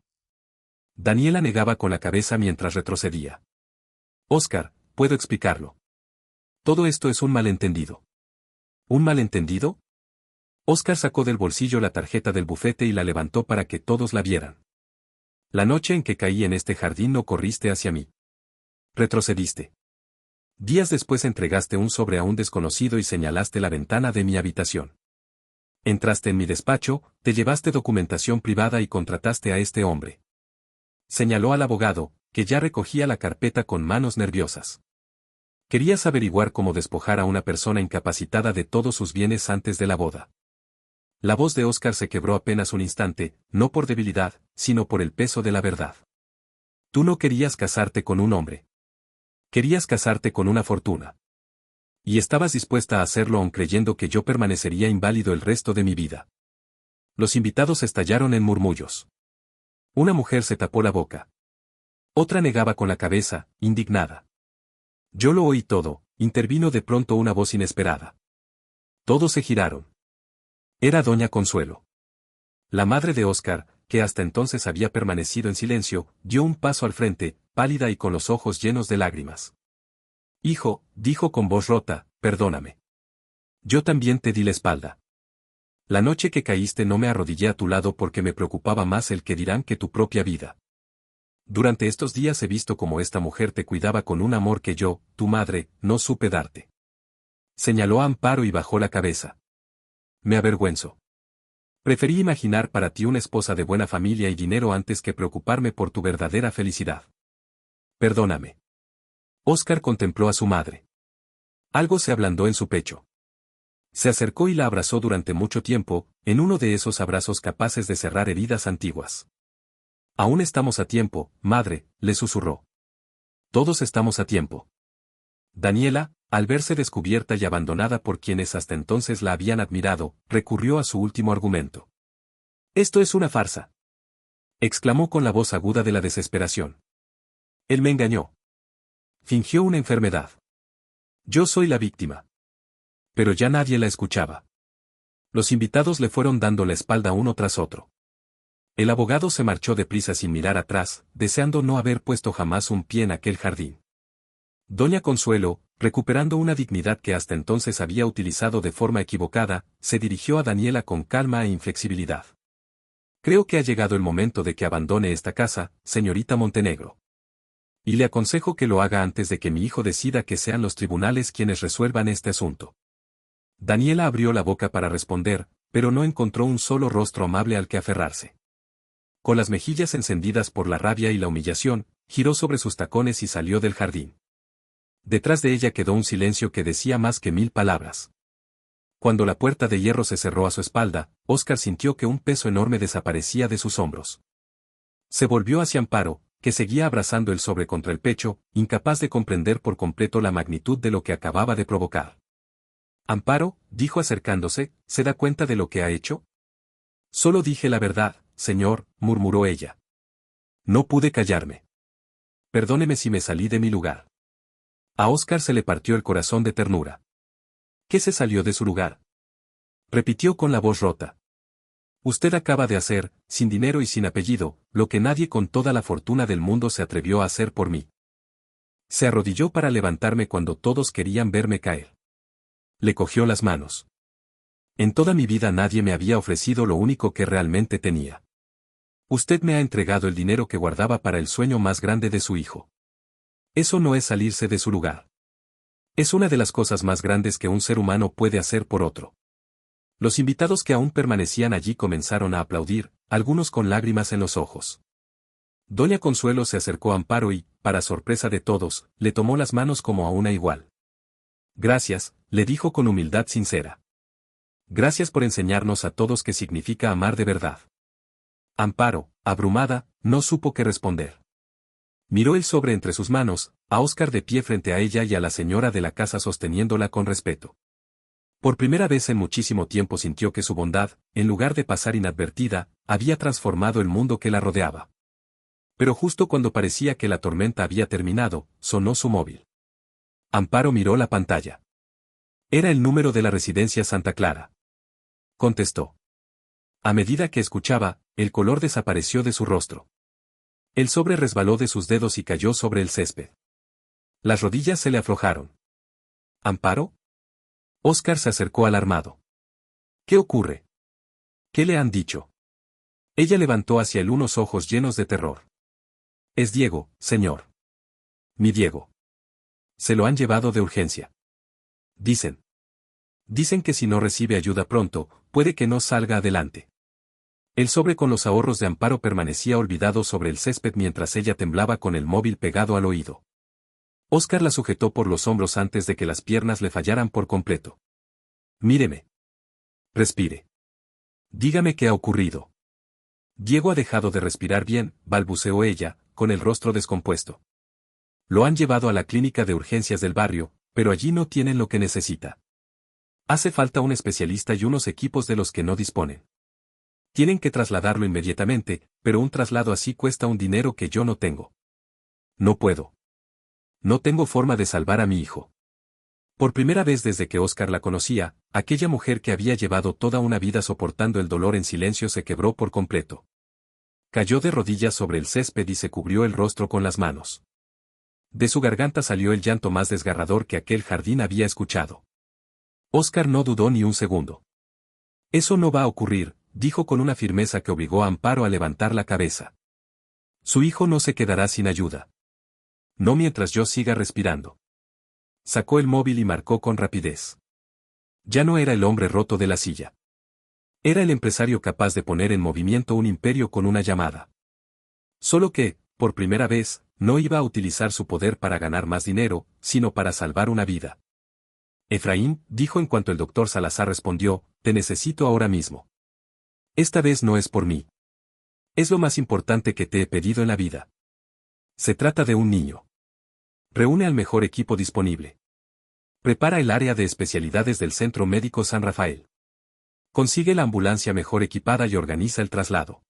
Daniela negaba con la cabeza mientras retrocedía. Oscar, puedo explicarlo. Todo esto es un malentendido. ¿Un malentendido? Oscar sacó del bolsillo la tarjeta del bufete y la levantó para que todos la vieran. La noche en que caí en este jardín no corriste hacia mí. Retrocediste. Días después entregaste un sobre a un desconocido y señalaste la ventana de mi habitación. Entraste en mi despacho, te llevaste documentación privada y contrataste a este hombre. Señaló al abogado, que ya recogía la carpeta con manos nerviosas. Querías averiguar cómo despojar a una persona incapacitada de todos sus bienes antes de la boda. La voz de Oscar se quebró apenas un instante, no por debilidad, sino por el peso de la verdad. Tú no querías casarte con un hombre. Querías casarte con una fortuna. Y estabas dispuesta a hacerlo aun creyendo que yo permanecería inválido el resto de mi vida. Los invitados estallaron en murmullos. Una mujer se tapó la boca. Otra negaba con la cabeza, indignada. Yo lo oí todo, intervino de pronto una voz inesperada. Todos se giraron. Era doña Consuelo. La madre de Oscar, que hasta entonces había permanecido en silencio, dio un paso al frente, pálida y con los ojos llenos de lágrimas. Hijo, dijo con voz rota, perdóname. Yo también te di la espalda. La noche que caíste no me arrodillé a tu lado porque me preocupaba más el que dirán que tu propia vida. Durante estos días he visto cómo esta mujer te cuidaba con un amor que yo, tu madre, no supe darte. Señaló a Amparo y bajó la cabeza. Me avergüenzo. Preferí imaginar para ti una esposa de buena familia y dinero antes que preocuparme por tu verdadera felicidad. Perdóname. Oscar contempló a su madre. Algo se ablandó en su pecho. Se acercó y la abrazó durante mucho tiempo, en uno de esos abrazos capaces de cerrar heridas antiguas. Aún estamos a tiempo, madre, le susurró. Todos estamos a tiempo. Daniela, al verse descubierta y abandonada por quienes hasta entonces la habían admirado, recurrió a su último argumento. Esto es una farsa. Exclamó con la voz aguda de la desesperación. Él me engañó. Fingió una enfermedad. Yo soy la víctima. Pero ya nadie la escuchaba. Los invitados le fueron dando la espalda uno tras otro. El abogado se marchó deprisa sin mirar atrás, deseando no haber puesto jamás un pie en aquel jardín. Doña Consuelo, recuperando una dignidad que hasta entonces había utilizado de forma equivocada, se dirigió a Daniela con calma e inflexibilidad. Creo que ha llegado el momento de que abandone esta casa, señorita Montenegro. Y le aconsejo que lo haga antes de que mi hijo decida que sean los tribunales quienes resuelvan este asunto. Daniela abrió la boca para responder, pero no encontró un solo rostro amable al que aferrarse. Con las mejillas encendidas por la rabia y la humillación, giró sobre sus tacones y salió del jardín. Detrás de ella quedó un silencio que decía más que 1000 palabras. Cuando la puerta de hierro se cerró a su espalda, Oscar sintió que un peso enorme desaparecía de sus hombros. Se volvió hacia Amparo, que seguía abrazando el sobre contra el pecho, incapaz de comprender por completo la magnitud de lo que acababa de provocar. Amparo, dijo acercándose, ¿se da cuenta de lo que ha hecho? Solo dije la verdad, señor, murmuró ella. No pude callarme. Perdóneme si me salí de mi lugar. A Oscar se le partió el corazón de ternura. ¿Qué se salió de su lugar? Repitió con la voz rota. Usted acaba de hacer, sin dinero y sin apellido, lo que nadie con toda la fortuna del mundo se atrevió a hacer por mí. Se arrodilló para levantarme cuando todos querían verme caer. Le cogió las manos. En toda mi vida nadie me había ofrecido lo único que realmente tenía. Usted me ha entregado el dinero que guardaba para el sueño más grande de su hijo. Eso no es salirse de su lugar. Es una de las cosas más grandes que un ser humano puede hacer por otro. Los invitados que aún permanecían allí comenzaron a aplaudir, algunos con lágrimas en los ojos. Doña Consuelo se acercó a Amparo y, para sorpresa de todos, le tomó las manos como a una igual. Gracias, le dijo con humildad sincera. Gracias por enseñarnos a todos qué significa amar de verdad. Amparo, abrumada, no supo qué responder. Miró el sobre entre sus manos, a Oscar de pie frente a ella y a la señora de la casa sosteniéndola con respeto. Por primera vez en muchísimo tiempo sintió que su bondad, en lugar de pasar inadvertida, había transformado el mundo que la rodeaba. Pero justo cuando parecía que la tormenta había terminado, sonó su móvil. Amparo miró la pantalla. Era el número de la residencia Santa Clara. Contestó. A medida que escuchaba, el color desapareció de su rostro. El sobre resbaló de sus dedos y cayó sobre el césped. Las rodillas se le aflojaron. ¿Amparo? Óscar se acercó alarmado. ¿Qué ocurre? ¿Qué le han dicho? Ella levantó hacia él unos ojos llenos de terror. Es Diego, señor. Mi Diego. Se lo han llevado de urgencia. Dicen. Dicen que si no recibe ayuda pronto, puede que no salga adelante. El sobre con los ahorros de Amparo permanecía olvidado sobre el césped mientras ella temblaba con el móvil pegado al oído. Óscar la sujetó por los hombros antes de que las piernas le fallaran por completo. Míreme. Respire. Dígame qué ha ocurrido. Diego ha dejado de respirar bien, balbuceó ella, con el rostro descompuesto. Lo han llevado a la clínica de urgencias del barrio, pero allí no tienen lo que necesita. Hace falta un especialista y unos equipos de los que no disponen. Tienen que trasladarlo inmediatamente, pero un traslado así cuesta un dinero que yo no tengo. No puedo. No tengo forma de salvar a mi hijo. Por primera vez desde que Óscar la conocía, aquella mujer que había llevado toda una vida soportando el dolor en silencio se quebró por completo. Cayó de rodillas sobre el césped y se cubrió el rostro con las manos. De su garganta salió el llanto más desgarrador que aquel jardín había escuchado. Óscar no dudó ni un segundo. Eso no va a ocurrir, dijo con una firmeza que obligó a Amparo a levantar la cabeza. Su hijo no se quedará sin ayuda. No mientras yo siga respirando. Sacó el móvil y marcó con rapidez. Ya no era el hombre roto de la silla. Era el empresario capaz de poner en movimiento un imperio con una llamada. Solo que, por primera vez, no iba a utilizar su poder para ganar más dinero, sino para salvar una vida. Efraín, dijo en cuanto el doctor Salazar respondió, te necesito ahora mismo. Esta vez no es por mí. Es lo más importante que te he pedido en la vida. Se trata de un niño. Reúne al mejor equipo disponible. Prepara el área de especialidades del Centro Médico San Rafael. Consigue la ambulancia mejor equipada y organiza el traslado.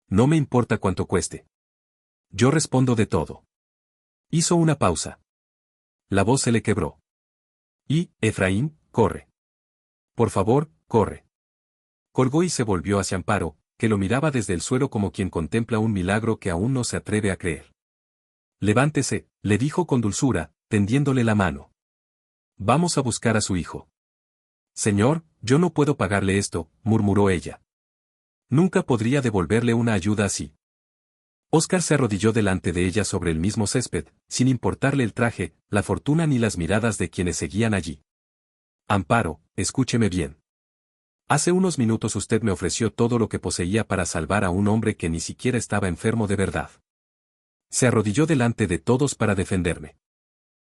No me importa cuánto cueste. Yo respondo de todo. Hizo una pausa. La voz se le quebró. Y, Efraín, corre. Por favor, corre. Colgó y se volvió hacia Amparo, que lo miraba desde el suelo como quien contempla un milagro que aún no se atreve a creer. Levántese, le dijo con dulzura, tendiéndole la mano. Vamos a buscar a su hijo. Señor, yo no puedo pagarle esto, murmuró ella. Nunca podría devolverle una ayuda así. Óscar se arrodilló delante de ella sobre el mismo césped, sin importarle el traje, la fortuna ni las miradas de quienes seguían allí. Amparo, escúcheme bien. Hace unos minutos usted me ofreció todo lo que poseía para salvar a un hombre que ni siquiera estaba enfermo de verdad. Se arrodilló delante de todos para defenderme.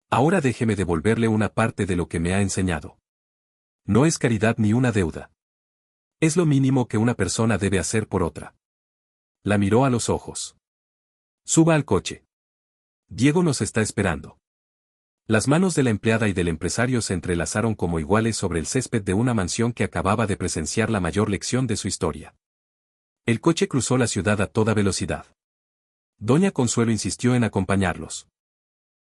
Ahora déjeme devolverle una parte de lo que me ha enseñado. No es caridad ni una deuda. Es lo mínimo que una persona debe hacer por otra. La miró a los ojos. Suba al coche. Diego nos está esperando. Las manos de la empleada y del empresario se entrelazaron como iguales sobre el césped de una mansión que acababa de presenciar la mayor lección de su historia. El coche cruzó la ciudad a toda velocidad. Doña Consuelo insistió en acompañarlos.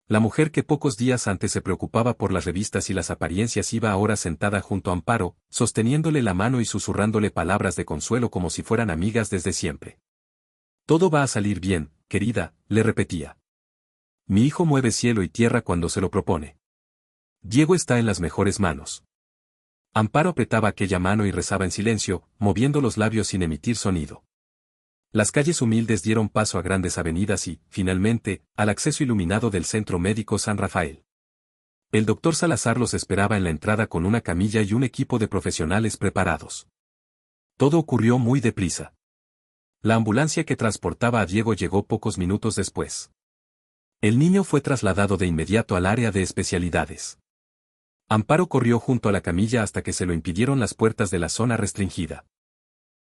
La mujer que pocos días antes se preocupaba por las revistas y las apariencias iba ahora sentada junto a Amparo, sosteniéndole la mano y susurrándole palabras de consuelo como si fueran amigas desde siempre. Todo va a salir bien, querida, le repetía. Mi hijo mueve cielo y tierra cuando se lo propone. Diego está en las mejores manos. Amparo apretaba aquella mano y rezaba en silencio, moviendo los labios sin emitir sonido. Las calles humildes dieron paso a grandes avenidas y, finalmente, al acceso iluminado del Centro Médico San Rafael. El doctor Salazar los esperaba en la entrada con una camilla y un equipo de profesionales preparados. Todo ocurrió muy deprisa. La ambulancia que transportaba a Diego llegó pocos minutos después. El niño fue trasladado de inmediato al área de especialidades. Amparo corrió junto a la camilla hasta que se lo impidieron las puertas de la zona restringida.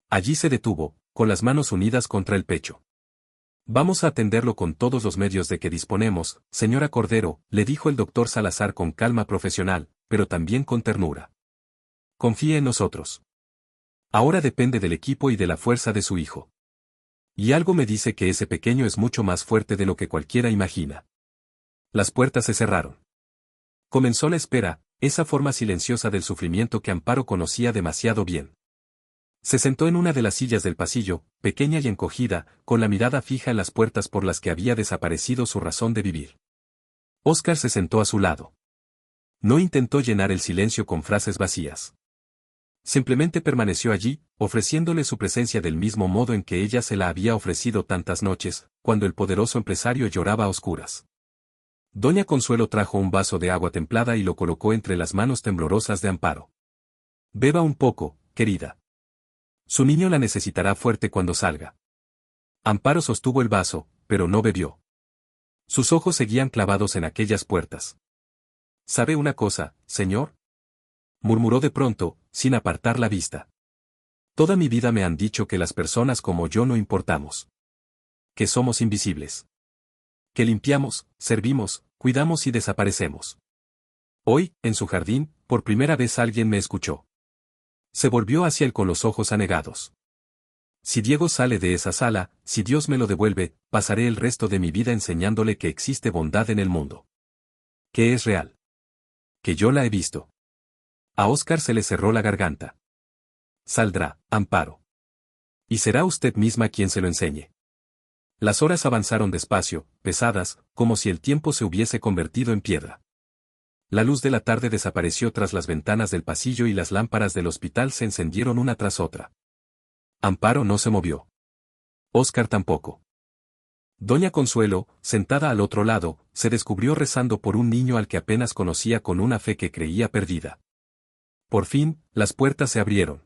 Allí se detuvo, con las manos unidas contra el pecho. Vamos a atenderlo con todos los medios de que disponemos, señora Cordero, le dijo el doctor Salazar con calma profesional, pero también con ternura. Confíe en nosotros. Ahora depende del equipo y de la fuerza de su hijo. Y algo me dice que ese pequeño es mucho más fuerte de lo que cualquiera imagina. Las puertas se cerraron. Comenzó la espera, esa forma silenciosa del sufrimiento que Amparo conocía demasiado bien. Se sentó en una de las sillas del pasillo, pequeña y encogida, con la mirada fija en las puertas por las que había desaparecido su razón de vivir. Óscar se sentó a su lado. No intentó llenar el silencio con frases vacías. Simplemente permaneció allí, ofreciéndole su presencia del mismo modo en que ella se la había ofrecido tantas noches, cuando el poderoso empresario lloraba a oscuras. Doña Consuelo trajo un vaso de agua templada y lo colocó entre las manos temblorosas de Amparo. Beba un poco, querida. Su niño la necesitará fuerte cuando salga. Amparo sostuvo el vaso, pero no bebió. Sus ojos seguían clavados en aquellas puertas. ¿Sabe una cosa, señor?, murmuró de pronto, sin apartar la vista. Toda mi vida me han dicho que las personas como yo no importamos. Que somos invisibles. Que limpiamos, servimos, cuidamos y desaparecemos. Hoy, en su jardín, por primera vez alguien me escuchó. Se volvió hacia él con los ojos anegados. Si Diego sale de esa sala, si Dios me lo devuelve, pasaré el resto de mi vida enseñándole que existe bondad en el mundo. Que es real. Que yo la he visto. A Óscar se le cerró la garganta. Saldrá, Amparo. Y será usted misma quien se lo enseñe. Las horas avanzaron despacio, pesadas, como si el tiempo se hubiese convertido en piedra. La luz de la tarde desapareció tras las ventanas del pasillo y las lámparas del hospital se encendieron una tras otra. Amparo no se movió. Óscar tampoco. Doña Consuelo, sentada al otro lado, se descubrió rezando por un niño al que apenas conocía con una fe que creía perdida. Por fin, las puertas se abrieron.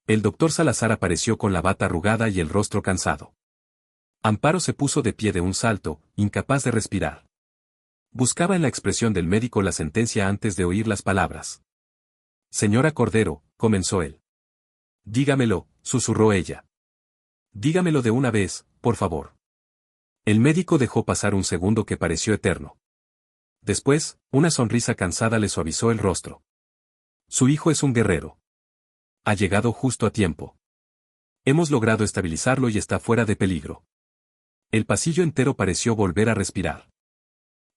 El doctor Salazar apareció con la bata arrugada y el rostro cansado. Amparo se puso de pie de un salto, incapaz de respirar. Buscaba en la expresión del médico la sentencia antes de oír las palabras. Señora Cordero, comenzó él. Dígamelo, susurró ella. Dígamelo de una vez, por favor. El médico dejó pasar un segundo que pareció eterno. Después, una sonrisa cansada le suavizó el rostro. Su hijo es un guerrero. Ha llegado justo a tiempo. Hemos logrado estabilizarlo y está fuera de peligro. El pasillo entero pareció volver a respirar.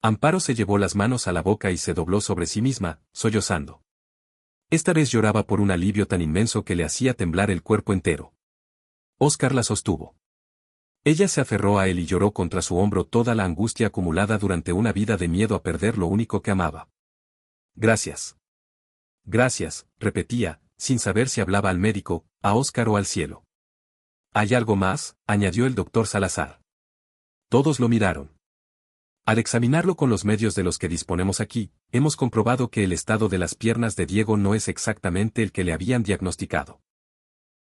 Amparo se llevó las manos a la boca y se dobló sobre sí misma, sollozando. Esta vez lloraba por un alivio tan inmenso que le hacía temblar el cuerpo entero. Óscar la sostuvo. Ella se aferró a él y lloró contra su hombro toda la angustia acumulada durante una vida de miedo a perder lo único que amaba. Gracias. Gracias, repetía, sin saber si hablaba al médico, a Óscar o al cielo. ¿Hay algo más?, añadió el doctor Salazar. Todos lo miraron. Al examinarlo con los medios de los que disponemos aquí, hemos comprobado que el estado de las piernas de Diego no es exactamente el que le habían diagnosticado.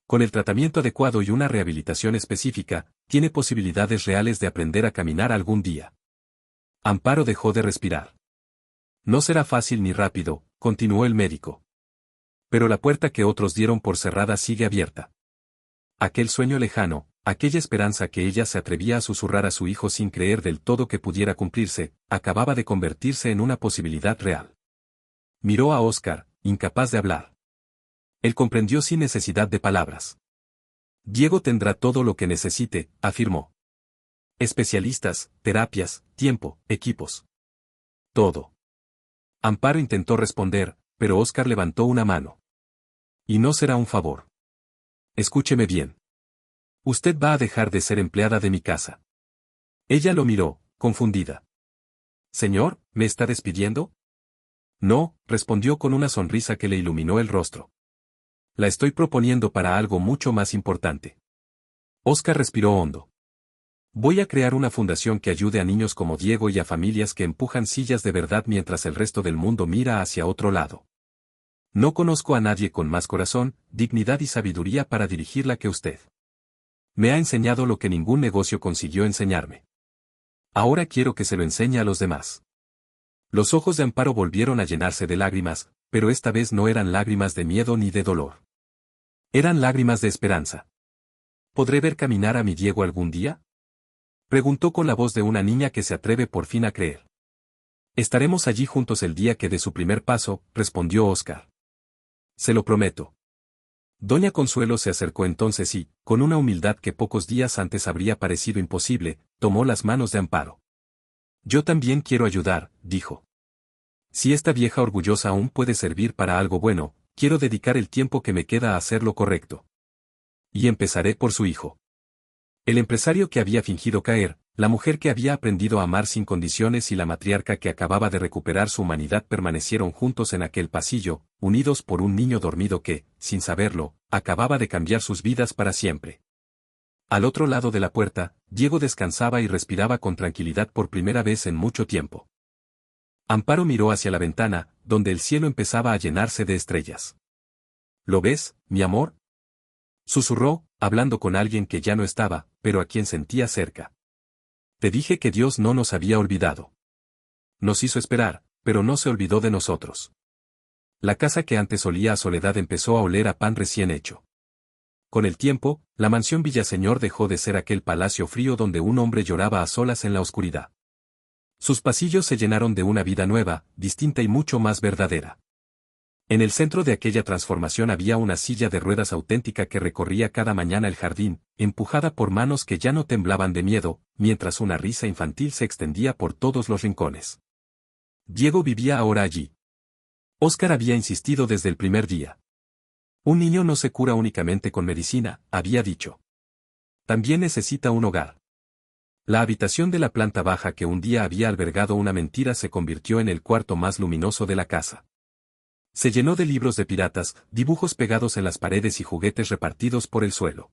Con el tratamiento adecuado y una rehabilitación específica, tiene posibilidades reales de aprender a caminar algún día. Amparo dejó de respirar. No será fácil ni rápido, continuó el médico. Pero la puerta que otros dieron por cerrada sigue abierta. Aquel sueño lejano, aquella esperanza que ella se atrevía a susurrar a su hijo sin creer del todo que pudiera cumplirse, acababa de convertirse en una posibilidad real. Miró a Óscar, incapaz de hablar. Él comprendió sin necesidad de palabras. Diego tendrá todo lo que necesite, afirmó. Especialistas, terapias, tiempo, equipos. Todo. Amparo intentó responder, pero Óscar levantó una mano. Y no será un favor. Escúcheme bien. Usted va a dejar de ser empleada de mi casa. Ella lo miró, confundida. Señor, ¿me está despidiendo? No, respondió con una sonrisa que le iluminó el rostro. La estoy proponiendo para algo mucho más importante. Óscar respiró hondo. Voy a crear una fundación que ayude a niños como Diego y a familias que empujan sillas de verdad mientras el resto del mundo mira hacia otro lado. No conozco a nadie con más corazón, dignidad y sabiduría para dirigirla que usted. Me ha enseñado lo que ningún negocio consiguió enseñarme. Ahora quiero que se lo enseñe a los demás. Los ojos de Amparo volvieron a llenarse de lágrimas, pero esta vez no eran lágrimas de miedo ni de dolor. Eran lágrimas de esperanza. ¿Podré ver caminar a mi Diego algún día?, preguntó con la voz de una niña que se atreve por fin a creer. Estaremos allí juntos el día que dé su primer paso, respondió Óscar. Se lo prometo. Doña Consuelo se acercó entonces y, con una humildad que pocos días antes habría parecido imposible, tomó las manos de Amparo. Yo también quiero ayudar, dijo. Si esta vieja orgullosa aún puede servir para algo bueno, quiero dedicar el tiempo que me queda a hacer lo correcto. Y empezaré por su hijo. El empresario que había fingido caer, la mujer que había aprendido a amar sin condiciones y la matriarca que acababa de recuperar su humanidad permanecieron juntos en aquel pasillo, unidos por un niño dormido que, sin saberlo, acababa de cambiar sus vidas para siempre. Al otro lado de la puerta, Diego descansaba y respiraba con tranquilidad por primera vez en mucho tiempo. Amparo miró hacia la ventana, donde el cielo empezaba a llenarse de estrellas. ¿Lo ves, mi amor? Susurró, hablando con alguien que ya no estaba, pero a quien sentía cerca. Te dije que Dios no nos había olvidado. Nos hizo esperar, pero no se olvidó de nosotros. La casa que antes olía a soledad empezó a oler a pan recién hecho. Con el tiempo, la mansión Villaseñor dejó de ser aquel palacio frío donde un hombre lloraba a solas en la oscuridad. Sus pasillos se llenaron de una vida nueva, distinta y mucho más verdadera. En el centro de aquella transformación había una silla de ruedas auténtica que recorría cada mañana el jardín, empujada por manos que ya no temblaban de miedo, mientras una risa infantil se extendía por todos los rincones. Diego vivía ahora allí. Óscar había insistido desde el primer día. Un niño no se cura únicamente con medicina, había dicho. También necesita un hogar. La habitación de la planta baja que un día había albergado una mentira se convirtió en el cuarto más luminoso de la casa. Se llenó de libros de piratas, dibujos pegados en las paredes y juguetes repartidos por el suelo.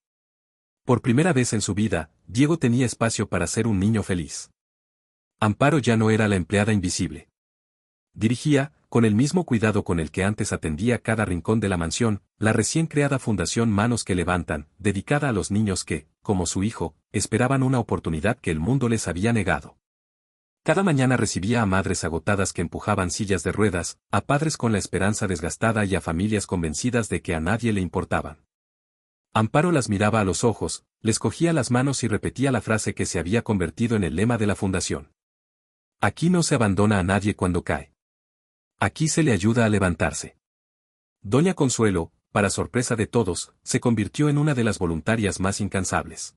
Por primera vez en su vida, Diego tenía espacio para ser un niño feliz. Amparo ya no era la empleada invisible. Dirigía, con el mismo cuidado con el que antes atendía cada rincón de la mansión, la recién creada Fundación Manos que Levantan, dedicada a los niños que, como su hijo, esperaban una oportunidad que el mundo les había negado. Cada mañana recibía a madres agotadas que empujaban sillas de ruedas, a padres con la esperanza desgastada y a familias convencidas de que a nadie le importaban. Amparo las miraba a los ojos, les cogía las manos y repetía la frase que se había convertido en el lema de la fundación. Aquí no se abandona a nadie cuando cae. Aquí se le ayuda a levantarse. Doña Consuelo, para sorpresa de todos, se convirtió en una de las voluntarias más incansables.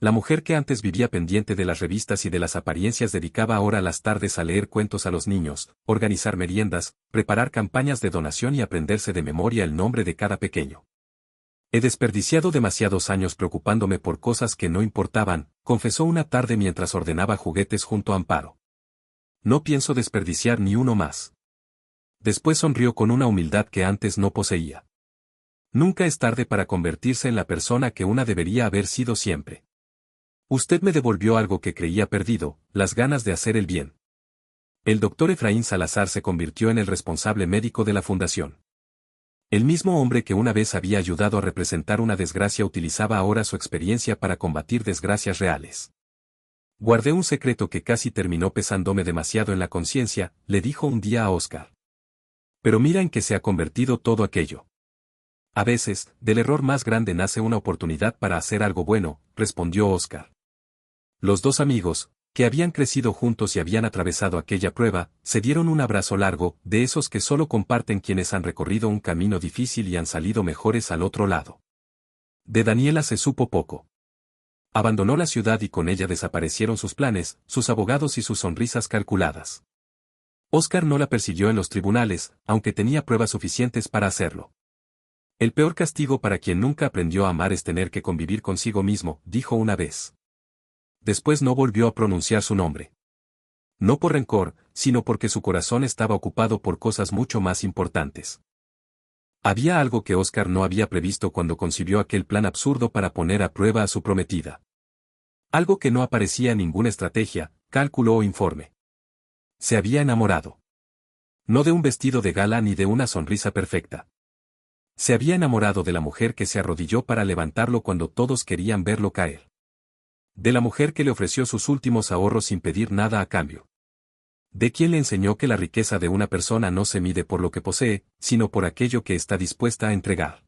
La mujer que antes vivía pendiente de las revistas y de las apariencias dedicaba ahora las tardes a leer cuentos a los niños, organizar meriendas, preparar campañas de donación y aprenderse de memoria el nombre de cada pequeño. He desperdiciado demasiados años preocupándome por cosas que no importaban, confesó una tarde mientras ordenaba juguetes junto a Amparo. No pienso desperdiciar ni uno más. Después sonrió con una humildad que antes no poseía. Nunca es tarde para convertirse en la persona que una debería haber sido siempre. Usted me devolvió algo que creía perdido, las ganas de hacer el bien. El doctor Efraín Salazar se convirtió en el responsable médico de la fundación. El mismo hombre que una vez había ayudado a representar una desgracia utilizaba ahora su experiencia para combatir desgracias reales. Guardé un secreto que casi terminó pesándome demasiado en la conciencia, le dijo un día a Óscar. Pero mira en qué se ha convertido todo aquello. A veces, del error más grande nace una oportunidad para hacer algo bueno, respondió Óscar. Los dos amigos, que habían crecido juntos y habían atravesado aquella prueba, se dieron un abrazo largo, de esos que solo comparten quienes han recorrido un camino difícil y han salido mejores al otro lado. De Daniela se supo poco. Abandonó la ciudad y con ella desaparecieron sus planes, sus abogados y sus sonrisas calculadas. Óscar no la persiguió en los tribunales, aunque tenía pruebas suficientes para hacerlo. El peor castigo para quien nunca aprendió a amar es tener que convivir consigo mismo, dijo una vez. Después no volvió a pronunciar su nombre. No por rencor, sino porque su corazón estaba ocupado por cosas mucho más importantes. Había algo que Óscar no había previsto cuando concibió aquel plan absurdo para poner a prueba a su prometida. Algo que no aparecía en ninguna estrategia, cálculo o informe. Se había enamorado. No de un vestido de gala ni de una sonrisa perfecta. Se había enamorado de la mujer que se arrodilló para levantarlo cuando todos querían verlo caer. De la mujer que le ofreció sus últimos ahorros sin pedir nada a cambio. De quien le enseñó que la riqueza de una persona no se mide por lo que posee, sino por aquello que está dispuesta a entregar.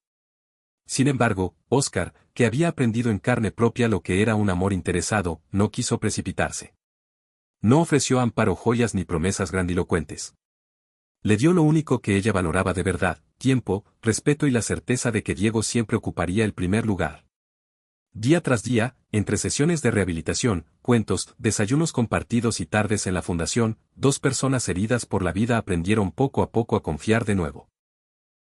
Sin embargo, Óscar, que había aprendido en carne propia lo que era un amor interesado, no quiso precipitarse. No ofreció a Amparo joyas ni promesas grandilocuentes. Le dio lo único que ella valoraba de verdad, tiempo, respeto y la certeza de que Diego siempre ocuparía el primer lugar. Día tras día, entre sesiones de rehabilitación, cuentos, desayunos compartidos y tardes en la fundación, dos personas heridas por la vida aprendieron poco a poco a confiar de nuevo.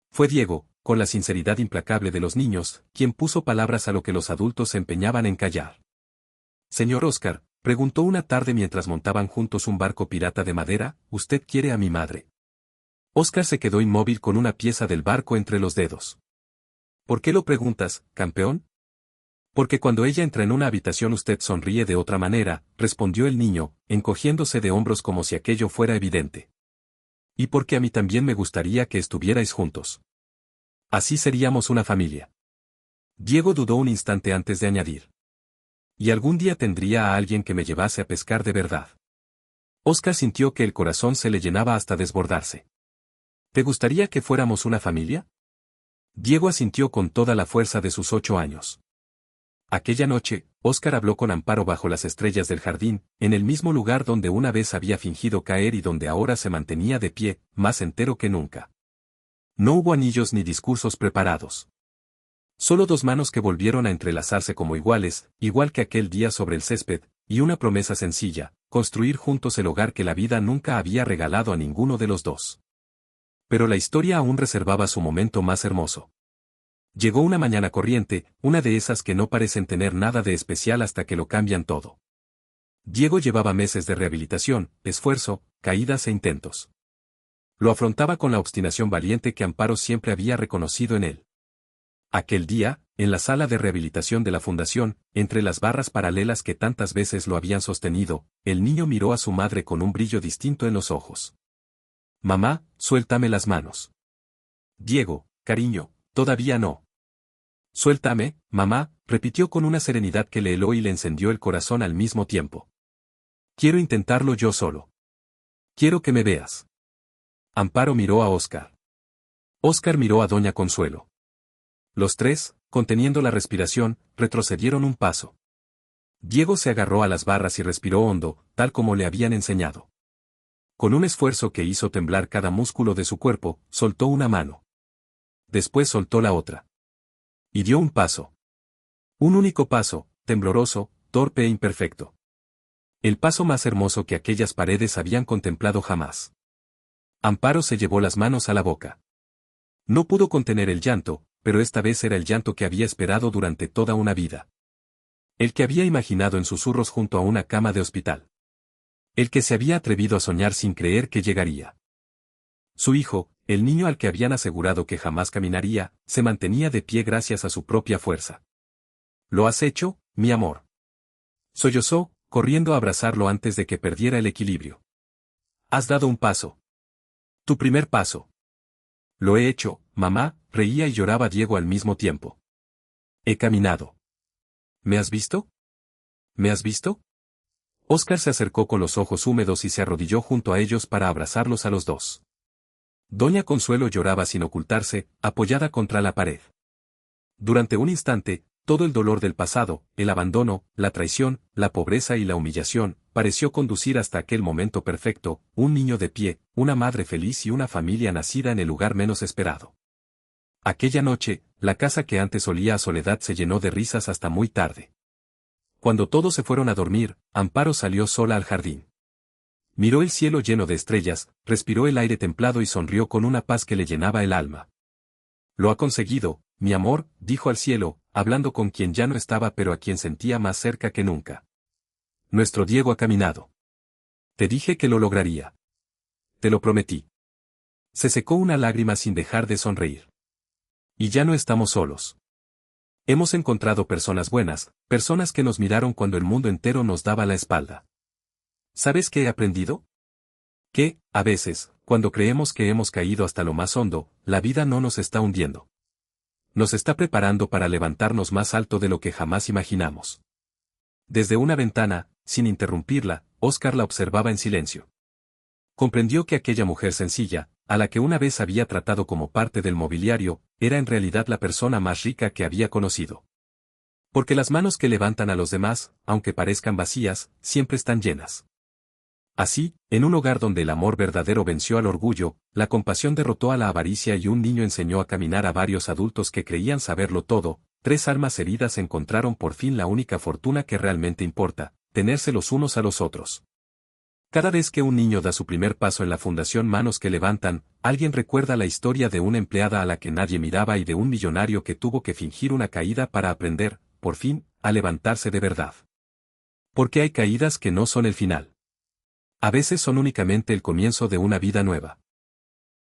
Fue Diego, con la sinceridad implacable de los niños, quien puso palabras a lo que los adultos se empeñaban en callar. Señor Oscar, preguntó una tarde mientras montaban juntos un barco pirata de madera, ¿usted quiere a mi madre? Oscar se quedó inmóvil con una pieza del barco entre los dedos. ¿Por qué lo preguntas, campeón? Porque cuando ella entra en una habitación usted sonríe de otra manera, respondió el niño, encogiéndose de hombros como si aquello fuera evidente. Y porque a mí también me gustaría que estuvierais juntos. Así seríamos una familia. Diego dudó un instante antes de añadir. Y algún día tendría a alguien que me llevase a pescar de verdad. Oscar sintió que el corazón se le llenaba hasta desbordarse. ¿Te gustaría que fuéramos una familia? Diego asintió con toda la fuerza de sus 8 años. Aquella noche, Oscar habló con Amparo bajo las estrellas del jardín, en el mismo lugar donde una vez había fingido caer y donde ahora se mantenía de pie, más entero que nunca. No hubo anillos ni discursos preparados. Solo dos manos que volvieron a entrelazarse como iguales, igual que aquel día sobre el césped, y una promesa sencilla, construir juntos el hogar que la vida nunca había regalado a ninguno de los dos. Pero la historia aún reservaba su momento más hermoso. Llegó una mañana corriente, una de esas que no parecen tener nada de especial hasta que lo cambian todo. Diego llevaba meses de rehabilitación, esfuerzo, caídas e intentos. Lo afrontaba con la obstinación valiente que Amparo siempre había reconocido en él. Aquel día, en la sala de rehabilitación de la fundación, entre las barras paralelas que tantas veces lo habían sostenido, el niño miró a su madre con un brillo distinto en los ojos. Mamá, suéltame las manos. Diego, cariño, todavía no. Suéltame, mamá, repitió con una serenidad que le heló y le encendió el corazón al mismo tiempo. Quiero intentarlo yo solo. Quiero que me veas. Amparo miró a Oscar. Oscar miró a Doña Consuelo. Los tres, conteniendo la respiración, retrocedieron un paso. Diego se agarró a las barras y respiró hondo, tal como le habían enseñado. Con un esfuerzo que hizo temblar cada músculo de su cuerpo, soltó una mano. Después soltó la otra. Y dio un paso. Un único paso, tembloroso, torpe e imperfecto. El paso más hermoso que aquellas paredes habían contemplado jamás. Amparo se llevó las manos a la boca. No pudo contener el llanto, pero esta vez era el llanto que había esperado durante toda una vida. El que había imaginado en susurros junto a una cama de hospital. El que se había atrevido a soñar sin creer que llegaría. Su hijo, el niño al que habían asegurado que jamás caminaría, se mantenía de pie gracias a su propia fuerza. ¿Lo has hecho, mi amor? Sollozó, corriendo a abrazarlo antes de que perdiera el equilibrio. Has dado un paso. Tu primer paso. Lo he hecho, mamá, reía y lloraba Diego al mismo tiempo. He caminado. ¿Me has visto? ¿Me has visto? Oscar se acercó con los ojos húmedos y se arrodilló junto a ellos para abrazarlos a los dos. Doña Consuelo lloraba sin ocultarse, apoyada contra la pared. Durante un instante, todo el dolor del pasado, el abandono, la traición, la pobreza y la humillación, pareció conducir hasta aquel momento perfecto, un niño de pie, una madre feliz y una familia nacida en el lugar menos esperado. Aquella noche, la casa que antes olía a soledad se llenó de risas hasta muy tarde. Cuando todos se fueron a dormir, Amparo salió sola al jardín. Miró el cielo lleno de estrellas, respiró el aire templado y sonrió con una paz que le llenaba el alma. Lo ha conseguido, mi amor, dijo al cielo, hablando con quien ya no estaba pero a quien sentía más cerca que nunca. Nuestro Diego ha caminado. Te dije que lo lograría. Te lo prometí. Se secó una lágrima sin dejar de sonreír. Y ya no estamos solos. Hemos encontrado personas buenas, personas que nos miraron cuando el mundo entero nos daba la espalda. ¿Sabes qué he aprendido? Que, a veces, cuando creemos que hemos caído hasta lo más hondo, la vida no nos está hundiendo. Nos está preparando para levantarnos más alto de lo que jamás imaginamos. Desde una ventana, sin interrumpirla, Oscar la observaba en silencio. Comprendió que aquella mujer sencilla, a la que una vez había tratado como parte del mobiliario, era en realidad la persona más rica que había conocido. Porque las manos que levantan a los demás, aunque parezcan vacías, siempre están llenas. Así, en un hogar donde el amor verdadero venció al orgullo, la compasión derrotó a la avaricia y un niño enseñó a caminar a varios adultos que creían saberlo todo, tres almas heridas encontraron por fin la única fortuna que realmente importa, tenerse los unos a los otros. Cada vez que un niño da su primer paso en la fundación Manos que Levantan, alguien recuerda la historia de una empleada a la que nadie miraba y de un millonario que tuvo que fingir una caída para aprender, por fin, a levantarse de verdad. Porque hay caídas que no son el final. A veces son únicamente el comienzo de una vida nueva.